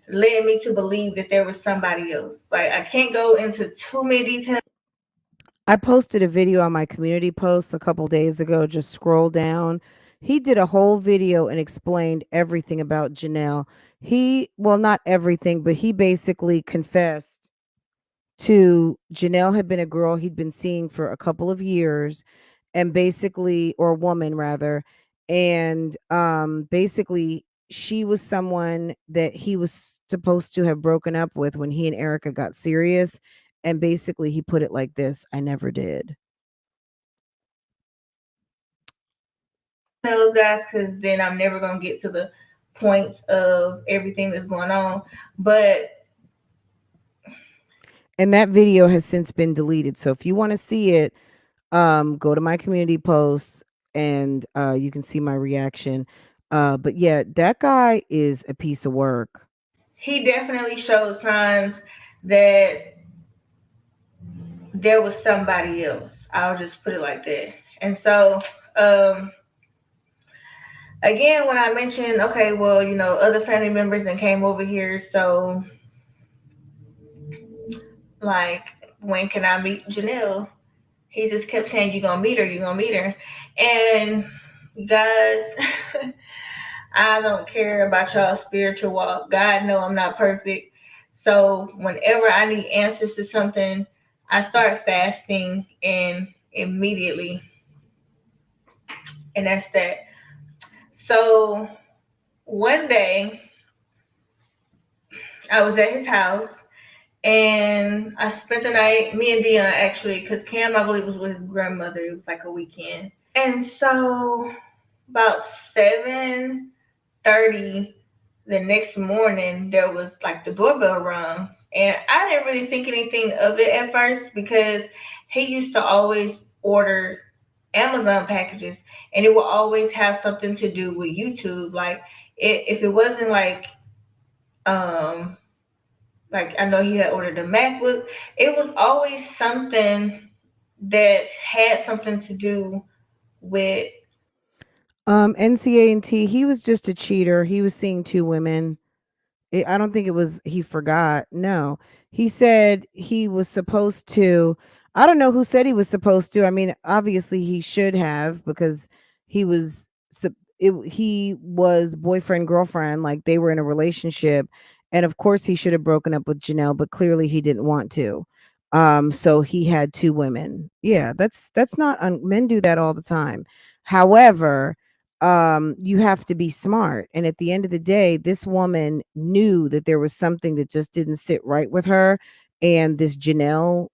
led me to believe that there was somebody else. Like I can't go into too many details. I posted a video on my community post a couple days ago. Just scroll down. He did a whole video and explained everything about Janelle. Well, not everything, but he basically confessed to Janelle had been a girl he'd been seeing for a couple of years and basically or a woman rather, and basically she was someone that he was supposed to have broken up with when he and Erica got serious, and basically he put it like this: I never did. Those guys because then I'm never gonna get to the points of everything that's going on. But And that video has since been deleted. So if you want to see it, go to my community posts and you can see my reaction. But yeah, that guy is a piece of work. he definitely showed signs that there was somebody else. I'll just put it like that. And so, um, again, when I mentioned, okay, well, other family members and came over here, so like, when can I meet Janelle? He just kept saying, "You gonna meet her? You gonna meet her?" And guys, I don't care about y'all spiritual walk. God know I'm not perfect. So whenever I need answers to something, I start fasting and immediately, and that's that. So one day I was at his house And I spent the night, me and Dion actually, because Cam, I believe, was with his grandmother. It was like a weekend. And so about 7:30 the next morning, there was like the doorbell rung. And I didn't really think anything of it at first because he used to always order Amazon packages, and it will always have something to do with YouTube. If it wasn't um like I know he had ordered a MacBook, it was always something that had something to do with NCA&T, he was just a cheater. He was seeing two women. I don't think it was he forgot. No. He said he was supposed to. I don't know who said he was supposed to. I mean, obviously he should have because he was he was boyfriend girlfriend, like they were in a relationship, and of course he should have broken up with Janelle, but clearly he didn't want to. So he had two women. Yeah, that's not men do that all the time. However, you have to be smart, and at the end of the day, this woman knew that there was something that just didn't sit right with her, and this Janelle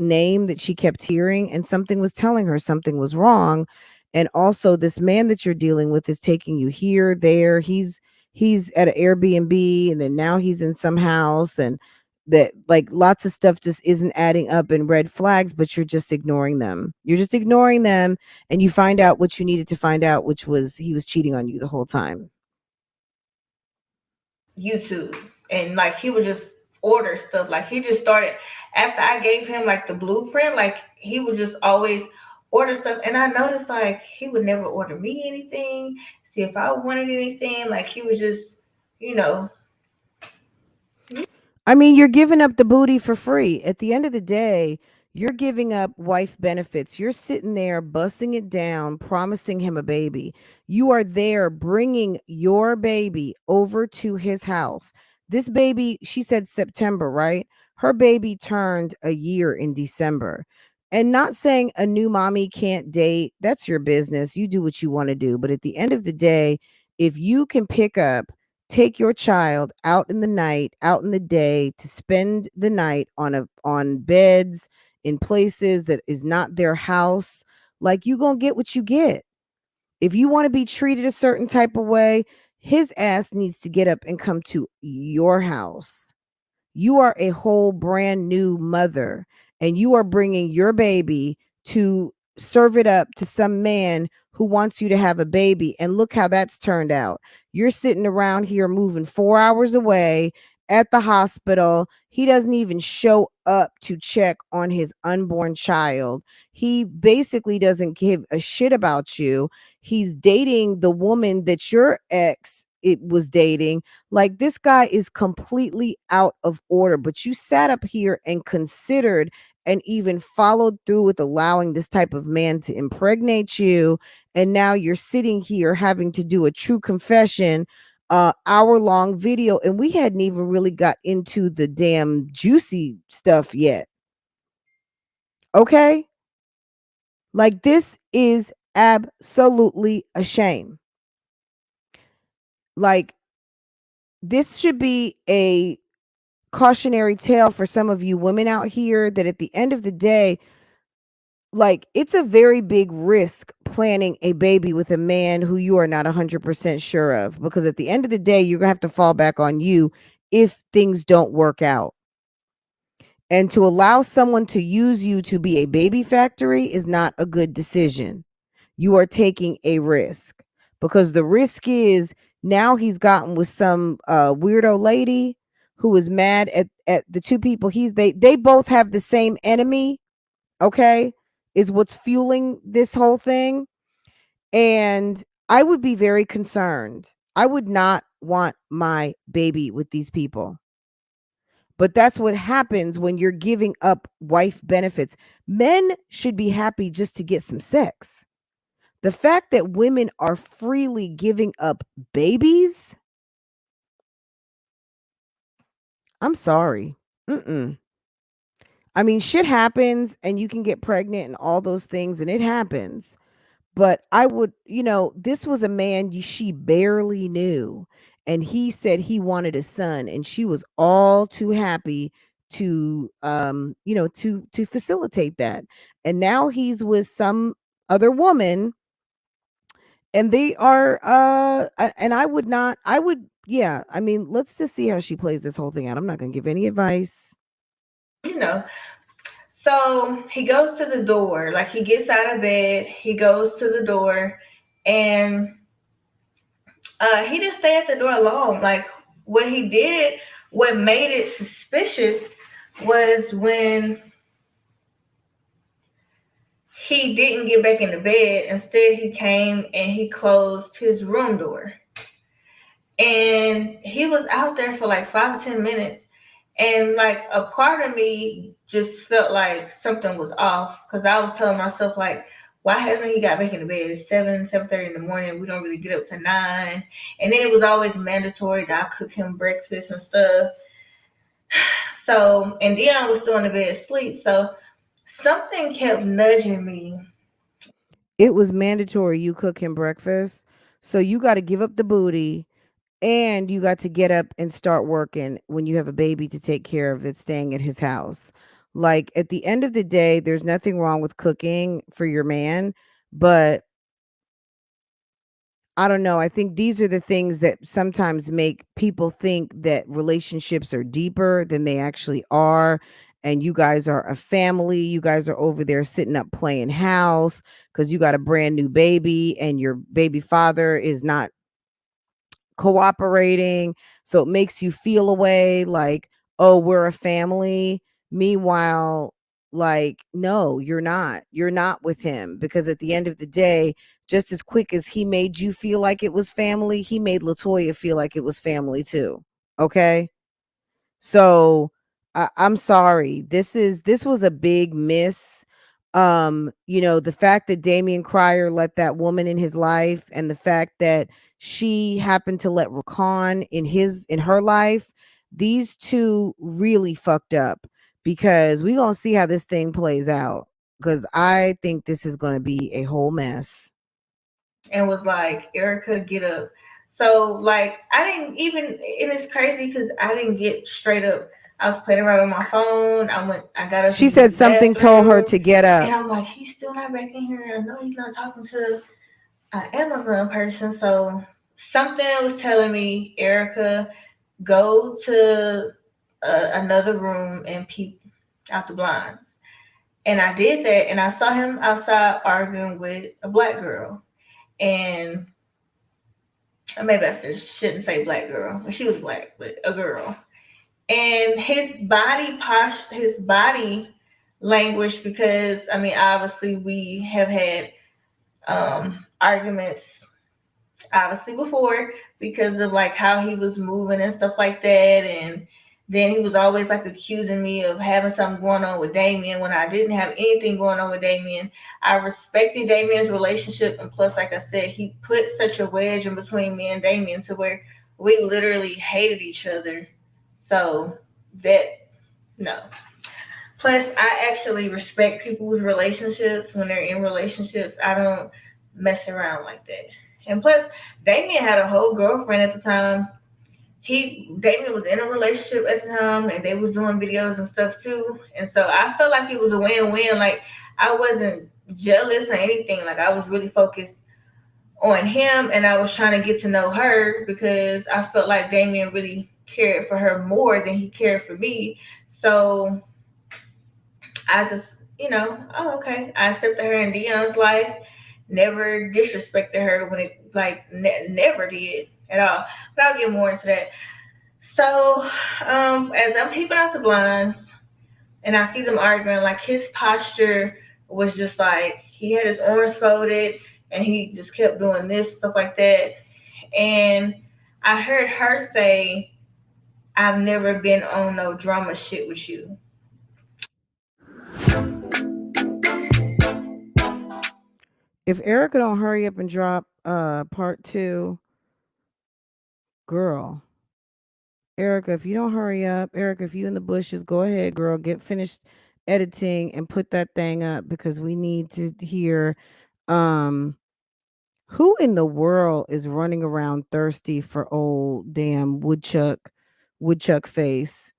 name that she kept hearing, and something was telling her something was wrong. And also, this man that you're dealing with is taking you here, there. He's at an Airbnb, and then now he's in some house, and that, like, lots of stuff just isn't adding up, and red flags, but you're just ignoring them. You're just ignoring them, and you find out what you needed to find out, which was he was cheating on you the whole time. YouTube. And like he would just order stuff. Like he just started after I gave him like the blueprint, like he would just always order stuff. And I noticed like he would never order me anything, see if I wanted anything. Like he was just, you know, I mean, you're giving up the booty for free. At the end of the day, you're giving up wife benefits. You're sitting there bussing it down, promising him a baby. You are there bringing your baby over to his house. This baby, she said September, right? Her baby turned a year in December. And not saying a new mommy can't date, that's your business. You do what you want to do. But at the end of the day, if you can take your child out in the night, out in the day, to spend the night on beds in places that is not their house, like, you going to get what you get. If you want to be treated a certain type of way, his ass needs to get up and come to your house. You are a whole brand new mother, and you are bringing your baby to serve it up to some man who wants you to have a baby. And look how that's turned out. You're sitting around here moving 4 hours away at the hospital. He doesn't even show up to check on his unborn child. He basically doesn't give a shit about you. He's dating the woman that your ex it was dating. Like, this guy is completely out of order, but you sat up here and considered and even followed through with allowing this type of man to impregnate you. And now you're sitting here having to do a true confession, hour long video. And we hadn't even really got into the damn juicy stuff yet. Okay. Like, this is absolutely a shame. Like, this should be a cautionary tale for some of you women out here that at the end of the day, like, it's a very big risk planning a baby with a man who you are not 100% sure of, because at the end of the day, you're going to have to fall back on you if things don't work out. And to allow someone to use you to be a baby factory is not a good decision. You are taking a risk, because the risk is now he's gotten with some weirdo lady who is mad at the two people they both have the same enemy, okay, is what's fueling this whole thing. And I would be very concerned. I would not want my baby with these people. But that's what happens when you're giving up wife benefits. Men should be happy just to get some sex. The fact that women are freely giving up babies, I'm sorry. Mm-mm. I mean, shit happens and you can get pregnant and all those things, and it happens. But I would, this was a man she barely knew. And he said he wanted a son, and she was all too happy to to facilitate that. And now he's with some other woman, and they are and I would not, I would, yeah, I mean, let's just see how she plays this whole thing out. I'm not going to give any advice. you know. So he goes to the door, like he gets out of bed, he goes to the door, and he didn't stay at the door long. Like what he did, what made it suspicious was when he didn't get back in the bed. Instead, he came and he closed his room door. And he was out there for like 5 or 10 minutes. And like a part of me just felt like something was off because I was telling myself, like, why hasn't he got back in the bed? It's 7:30 in the morning. We don't really get up to 9. And then it was always mandatory that I cook him breakfast and stuff. So, and Dion was still in the bed asleep. So something kept nudging me. It was mandatory you cook him breakfast. So you got to give up the booty, and you got to get up and start working when you have a baby to take care of that's staying at his house. Like at the end of the day, there's nothing wrong with cooking for your man, but I don't know. I think these are the things that sometimes make people think that relationships are deeper than they actually are. And you guys are a family. You guys are over there sitting up playing house because you got a brand new baby and your baby father is not cooperating. So it makes you feel a way like, oh, we're a family. Meanwhile, like, no, you're not. You're not with him, because at the end of the day, just as quick as he made you feel like it was family, he made Latoya feel like it was family too. Okay. So I'm sorry. This was a big miss. The fact that Damian Cryer let that woman in his life, and the fact that she happened to let Rakan in her life, these two really fucked up, because we gonna see how this thing plays out. Because I think this is gonna be a whole mess. And was like, Erica, get up. So like I didn't even, and it's crazy because I didn't get straight up. I was playing around with my phone. I got up to She use said the something told her bathroom, to get up. and I'm like, he's still not back in here. I know he's not talking to an Amazon person. So something was telling me, Erica, go to another room and peep out the blinds. And I did that, and I saw him outside arguing with a black girl. And maybe shouldn't say black girl, but she was black, but a girl. And his body language, because I mean, obviously we have had arguments, obviously before, because of like how he was moving and stuff like that. And then he was always like accusing me of having something going on with Damien when I didn't have anything going on with Damien. I respected Damien's relationship, and plus, like I said, he put such a wedge in between me and Damien to where we literally hated each other. So that, no. Plus, I actually respect people's relationships when they're in relationships. I don't mess around like that. And plus, Damien had a whole girlfriend at the time. Damien was in a relationship at the time, and they was doing videos and stuff too. And so I felt like it was a win-win. Like I wasn't jealous or anything. Like I was really focused on him, and I was trying to get to know her because I felt like Damien really cared for her more than he cared for me. So I just, oh, okay. I accepted her in Dion's life. Never disrespected her when it, like, never did at all. But I'll get more into that. So, as I'm peeping out the blinds and I see them arguing, like, his posture was just like he had his arms folded and he just kept doing this, stuff like that. And I heard her say, I've never been on no drama shit with you. If Erica don't hurry up and drop part 2, girl. Erica, if you don't hurry up, Erica, if you in the bushes, go ahead, girl, get finished editing and put that thing up, because we need to hear um who in the world is running around thirsty for old damn woodchuck face.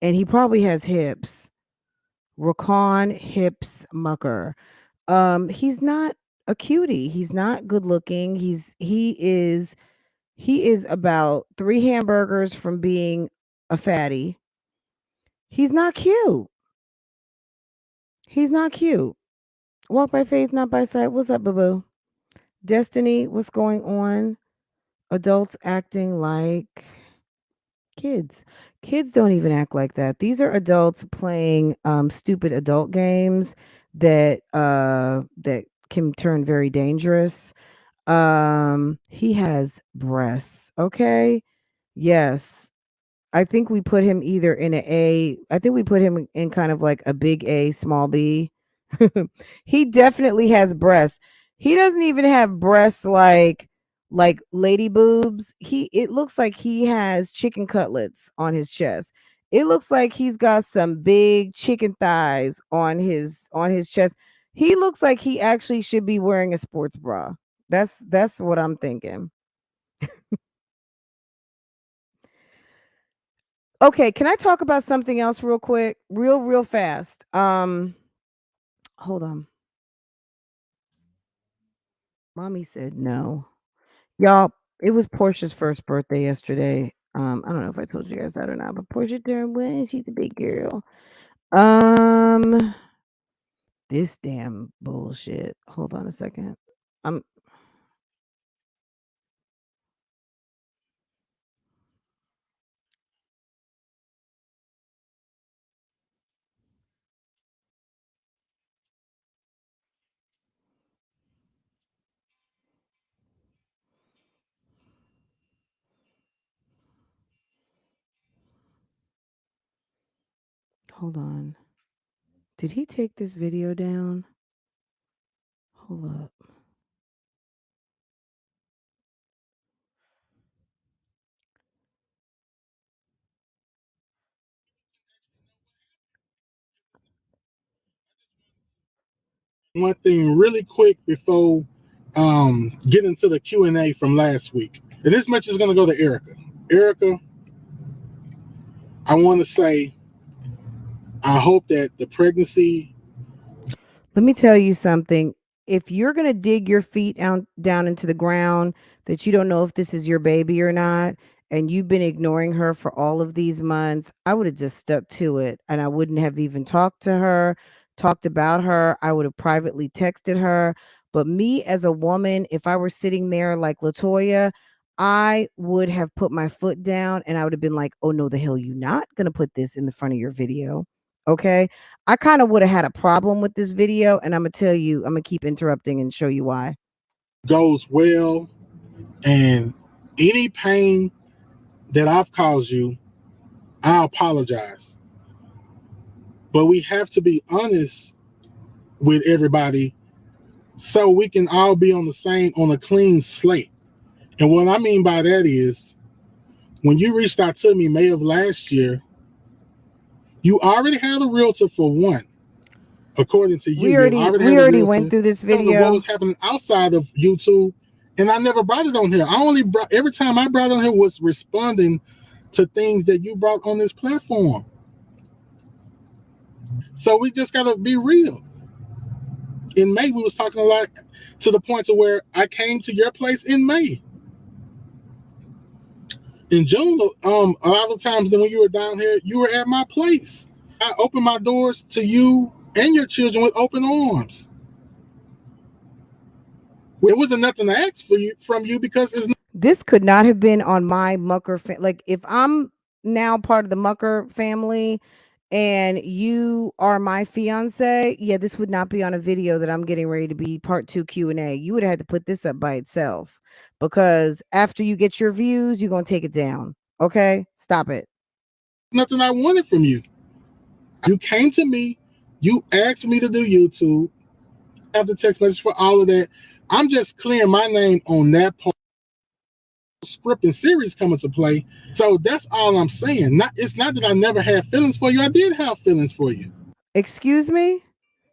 and he probably has hips. Rakan Hips Mucker. He's not a cutie. He's not good looking. He is about 3 hamburgers from being a fatty. He's not cute. He's not cute. Walk by faith, not by sight. What's up, boo boo? Destiny, what's going on? Adults acting like kids. Kids don't even act like that. These are adults playing stupid adult games that can turn very dangerous. He has breasts, okay? Yes. I think we put him either in I think we put him in kind of like a big A, small B. He definitely has breasts. He doesn't even have breasts like lady boobs. It looks like he has chicken cutlets on his chest. It looks like he's got some big chicken thighs on his chest. He looks like he actually should be wearing a sports bra. That's what I'm thinking. Okay, can I talk about something else real quick? Real fast. Hold on. Mommy said no. Y'all, it was Portia's first birthday yesterday. I don't know if I told you guys that or not, but Portia turned one. She's a big girl. Um, this damn bullshit. Hold on a second. Um, hold on. Did he take this video down? Hold up. One thing really quick before get into the Q&A from last week. And this message is going to go to Erica. Erica, I want to say I hope that the pregnancy. Let me tell you something. If you're going to dig your feet down into the ground that you don't know if this is your baby or not, and you've been ignoring her for all of these months, I would have just stuck to it and I wouldn't have even talked to her, talked about her. I would have privately texted her. But me as a woman, if I were sitting there like Latoya, I would have put my foot down and I would have been like, oh no, the hell, you not going to put this in the front of your video. Okay. I kind of would have had a problem with this video, and I'm gonna tell you, I'm gonna keep interrupting and show you why. Goes well, and any pain that I've caused you, I apologize. But we have to be honest with everybody so we can all be on a clean slate. And what I mean by that is when you reached out to me May of last year, you already had a realtor for one. According to you, We you already already we had a already went realtor through this because of what video. was happening outside of YouTube, and I never brought it on here. I only brought every time I brought on here was responding to things that you brought on this platform. So we just gotta be real. In May, we was talking a lot to the point to where I came to your place in May. In June, a lot of times when you were down here, you were at my place. I opened my doors to you and your children with open arms. It wasn't nothing to ask for you from you because it's This could not have been on my Mucker like if I'm now part of the Mucker family and you are my fiance, yeah, this would not be on a video that I'm getting ready to be part 2 Q&A. You would have had to put this up by itself because after you get your views, you're going to take it down. Okay? Stop it. nothing I wanted from you. You came to me, you asked me to do YouTube, have the text message for all of that. I'm just clearing my name on that part. Script and series come into play. So that's all I'm saying. It's not that I never had feelings for you. I did have feelings for you. Excuse me?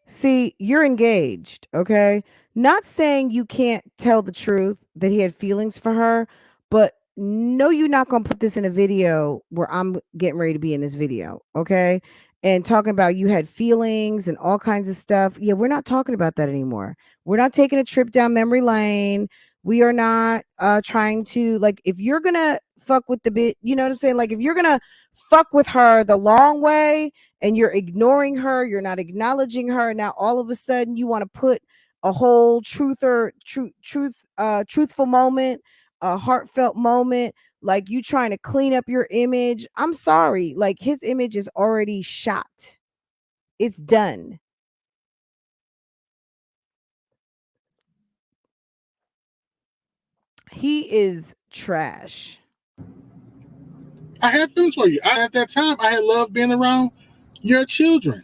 See, you're engaged, okay? Not saying you can't tell the truth that he had feelings for her, but no, you're not gonna put this in a video where I'm getting ready to be in this video, okay? And talking about you had feelings and all kinds of stuff. Yeah, we're not talking about that anymore. We're not taking a trip down memory lane. We are not trying to, like, if you're gonna fuck with the bit, you know what I'm saying? Like, if you're gonna fuck with her the long way and you're ignoring her, you're not acknowledging her, now all of a sudden you want to put a whole truthful moment, a heartfelt moment, like you trying to clean up your image. I'm sorry, like his image is already shot. It's done. He is trash. I had feelings for you. At that time, I had loved being around your children.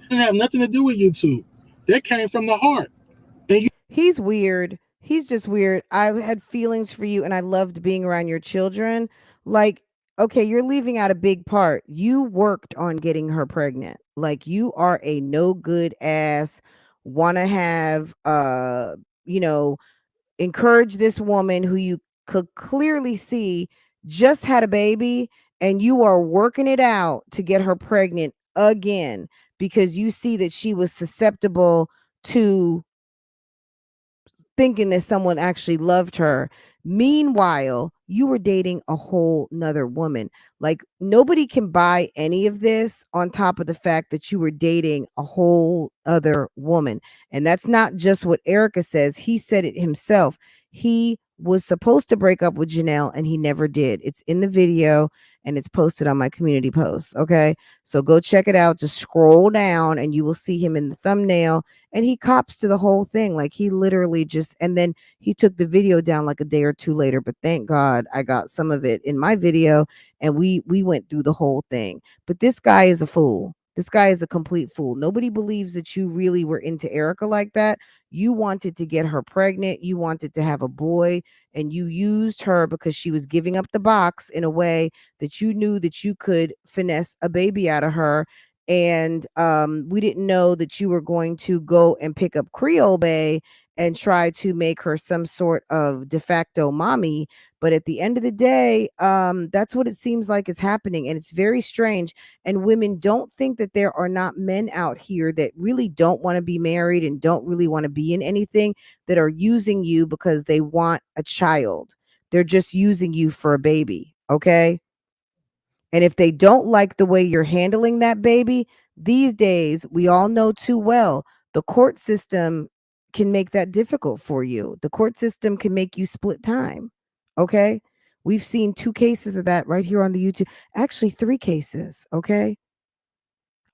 It didn't have nothing to do with YouTube. That came from the heart. And you He's weird. He's just weird. I had feelings for you and I loved being around your children. Like, okay, you're leaving out a big part. You worked on getting her pregnant. Like, you are a no good ass, want to have, you know, encourage this woman who you could clearly see just had a baby, and you are working it out to get her pregnant again because you see that she was susceptible to thinking that someone actually loved her. Meanwhile, you were dating a whole nother woman. Like, nobody can buy any of this on top of the fact that you were dating a whole other woman. And that's not just what Erica says. He said it himself. He was supposed to break up with Janelle and he never did. It's in the video and it's posted on my community post. Okay. So go check it out. Just scroll down and you will see him in the thumbnail, and he cops to the whole thing. Like, he literally just, and then he took the video down like a day or two later, but thank God I got some of it in my video and we went through the whole thing. But this guy is a fool. This guy is a complete fool. Nobody believes that you really were into Erica like that. You wanted to get her pregnant. You wanted to have a boy, and you used her because she was giving up the box in a way that you knew that you could finesse a baby out of her. And we didn't know that you were going to go and pick up Creole Bay and try to make her some sort of de facto mommy. But at the end of the day, that's what it seems like is happening, and it's very strange. And women, don't think that there are not men out here that really don't want to be married and don't really want to be in anything, that are using you because they want a child. They're just using you for a baby, okay? And if they don't like the way you're handling that baby, these days, we all know too well, the court system can make that difficult for you. The court system can make you split time. Okay. We've seen 2 cases of that right here on the YouTube. Actually, 3 cases. Okay.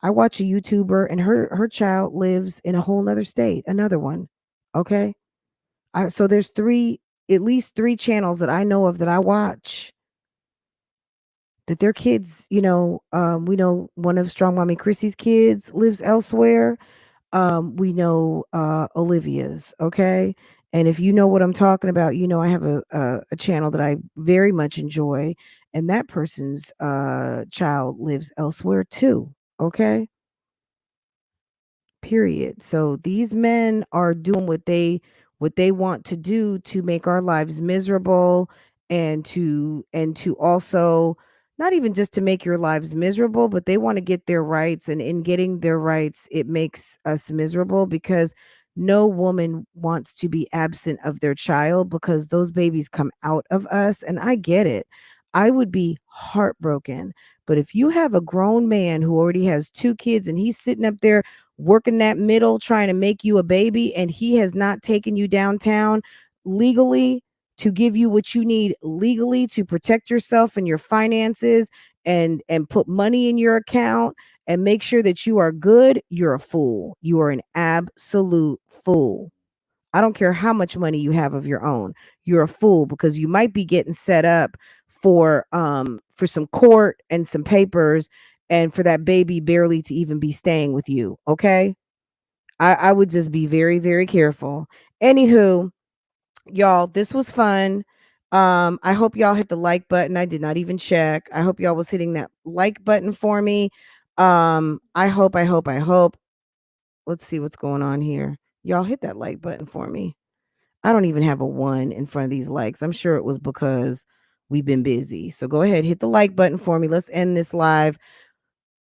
I watch a YouTuber and her child lives in a whole nother state, another one. Okay. So there's at least 3 channels that I know of that I watch, that their kids, we know one of Strong Mommy Chrissy's kids lives elsewhere. We know Olivia's, okay? And if you know what I'm talking about, I have a channel that I very much enjoy, and that person's child lives elsewhere too, okay? Period. So these men are doing what they want to do to make our lives miserable, and to also, not even just to make your lives miserable, but they want to get their rights, and in getting their rights it makes us miserable, because no woman wants to be absent of their child, because those babies come out of us, and I get it. I would be heartbroken. But if you have a grown man who already has 2 kids and he's sitting up there working that middle trying to make you a baby, and he has not taken you downtown legally to give you what you need legally to protect yourself and your finances, and put money in your account and make sure that you are good, you're a fool. You are an absolute fool. I don't care how much money you have of your own. You're a fool, because you might be getting set up for some court and some papers, and for that baby barely to even be staying with you. Okay. I would just be very, very careful. Anywho, y'all, this was fun. I hope y'all hit the like button. I did not even check. I hope y'all was hitting that like button for me. I hope. Let's see what's going on here. Y'all hit that like button for me. I don't even have a 1 in front of these likes. I'm sure it was because we've been busy. So go ahead, hit the like button for me. Let's end this live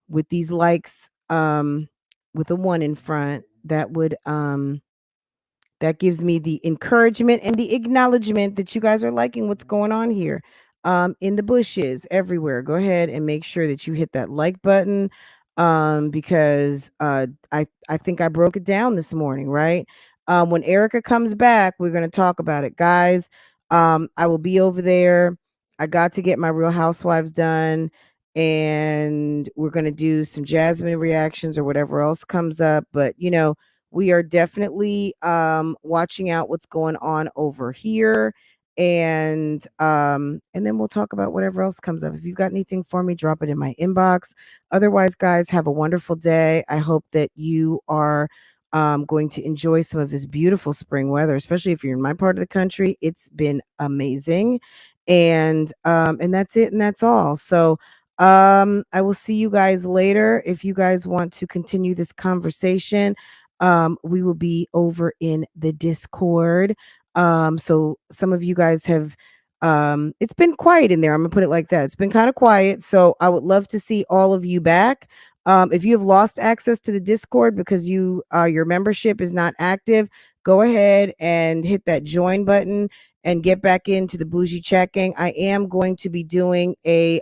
with these likes with a 1 in front. That gives me the encouragement and the acknowledgement that you guys are liking what's going on here in the bushes everywhere. Go ahead and make sure that you hit that like button because I think I broke it down this morning, right? When Erica comes back, we're going to talk about it, guys. I will be over there. I got to get my Real Housewives done, and we're going to do some Jasmine reactions or whatever else comes up. But we are definitely watching out what's going on over here, and then we'll talk about whatever else comes up. If you've got anything for me, drop it in my inbox. Otherwise, guys, have a wonderful day. I hope that you are going to enjoy some of this beautiful spring weather, especially if you're in my part of the country. It's been amazing, and that's it, and that's all. So I will see you guys later. If you guys want to continue this conversation, we will be over in the Discord. So some of you guys have it's been quiet in there. I'm gonna put it like that. It's been kind of quiet. So I would love to see all of you back. If you have lost access to the Discord because your membership is not active, go ahead and hit that join button and get back into the bougie checking. I am going to be doing a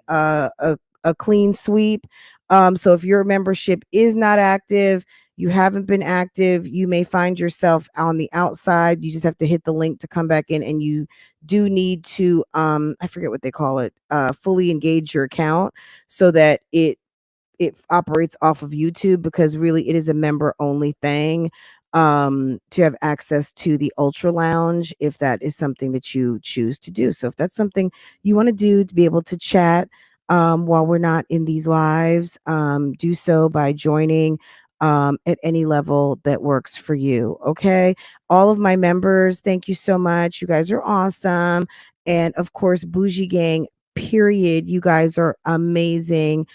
clean sweep. So if your membership is not active, you haven't been active, you may find yourself on the outside. You just have to hit the link to come back in, and you do need to I forget what they call it, fully engage your account so that it operates off of YouTube, because really it is a member only thing to have access to the Ultra Lounge if that is something that you choose to do. So if that's something you want to do to be able to chat while we're not in these lives, do so by joining at any level that works for you. Okay. All of my members, thank you so much. You guys are awesome. And of course, Bougie Gang, period. You guys are amazing.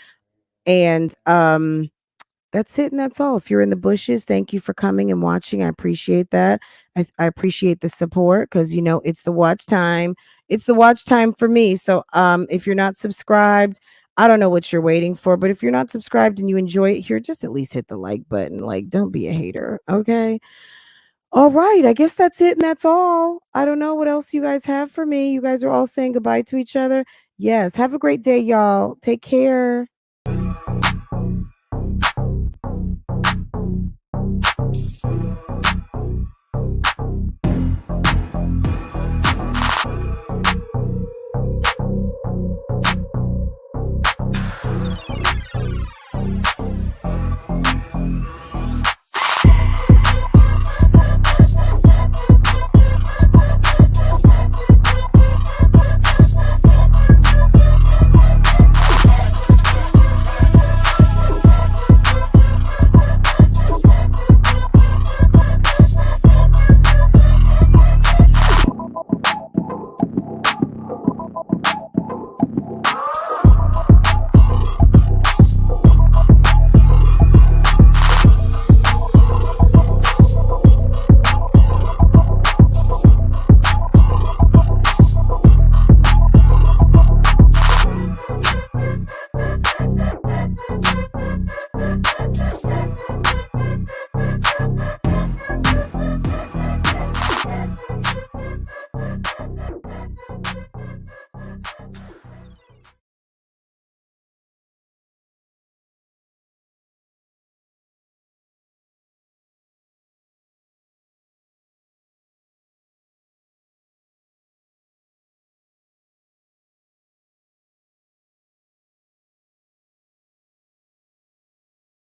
And that's it, and that's all. If you're in the bushes, thank you for coming and watching. I appreciate that. I appreciate the support, because it's the watch time. It's the watch time for me. So if you're not subscribed, I don't know what you're waiting for, but if you're not subscribed and you enjoy it here, just at least hit the like button. Like, don't be a hater. Okay. All right. I guess that's it, and that's all. I don't know what else you guys have for me. You guys are all saying goodbye to each other. Yes. Have a great day, y'all. Take care.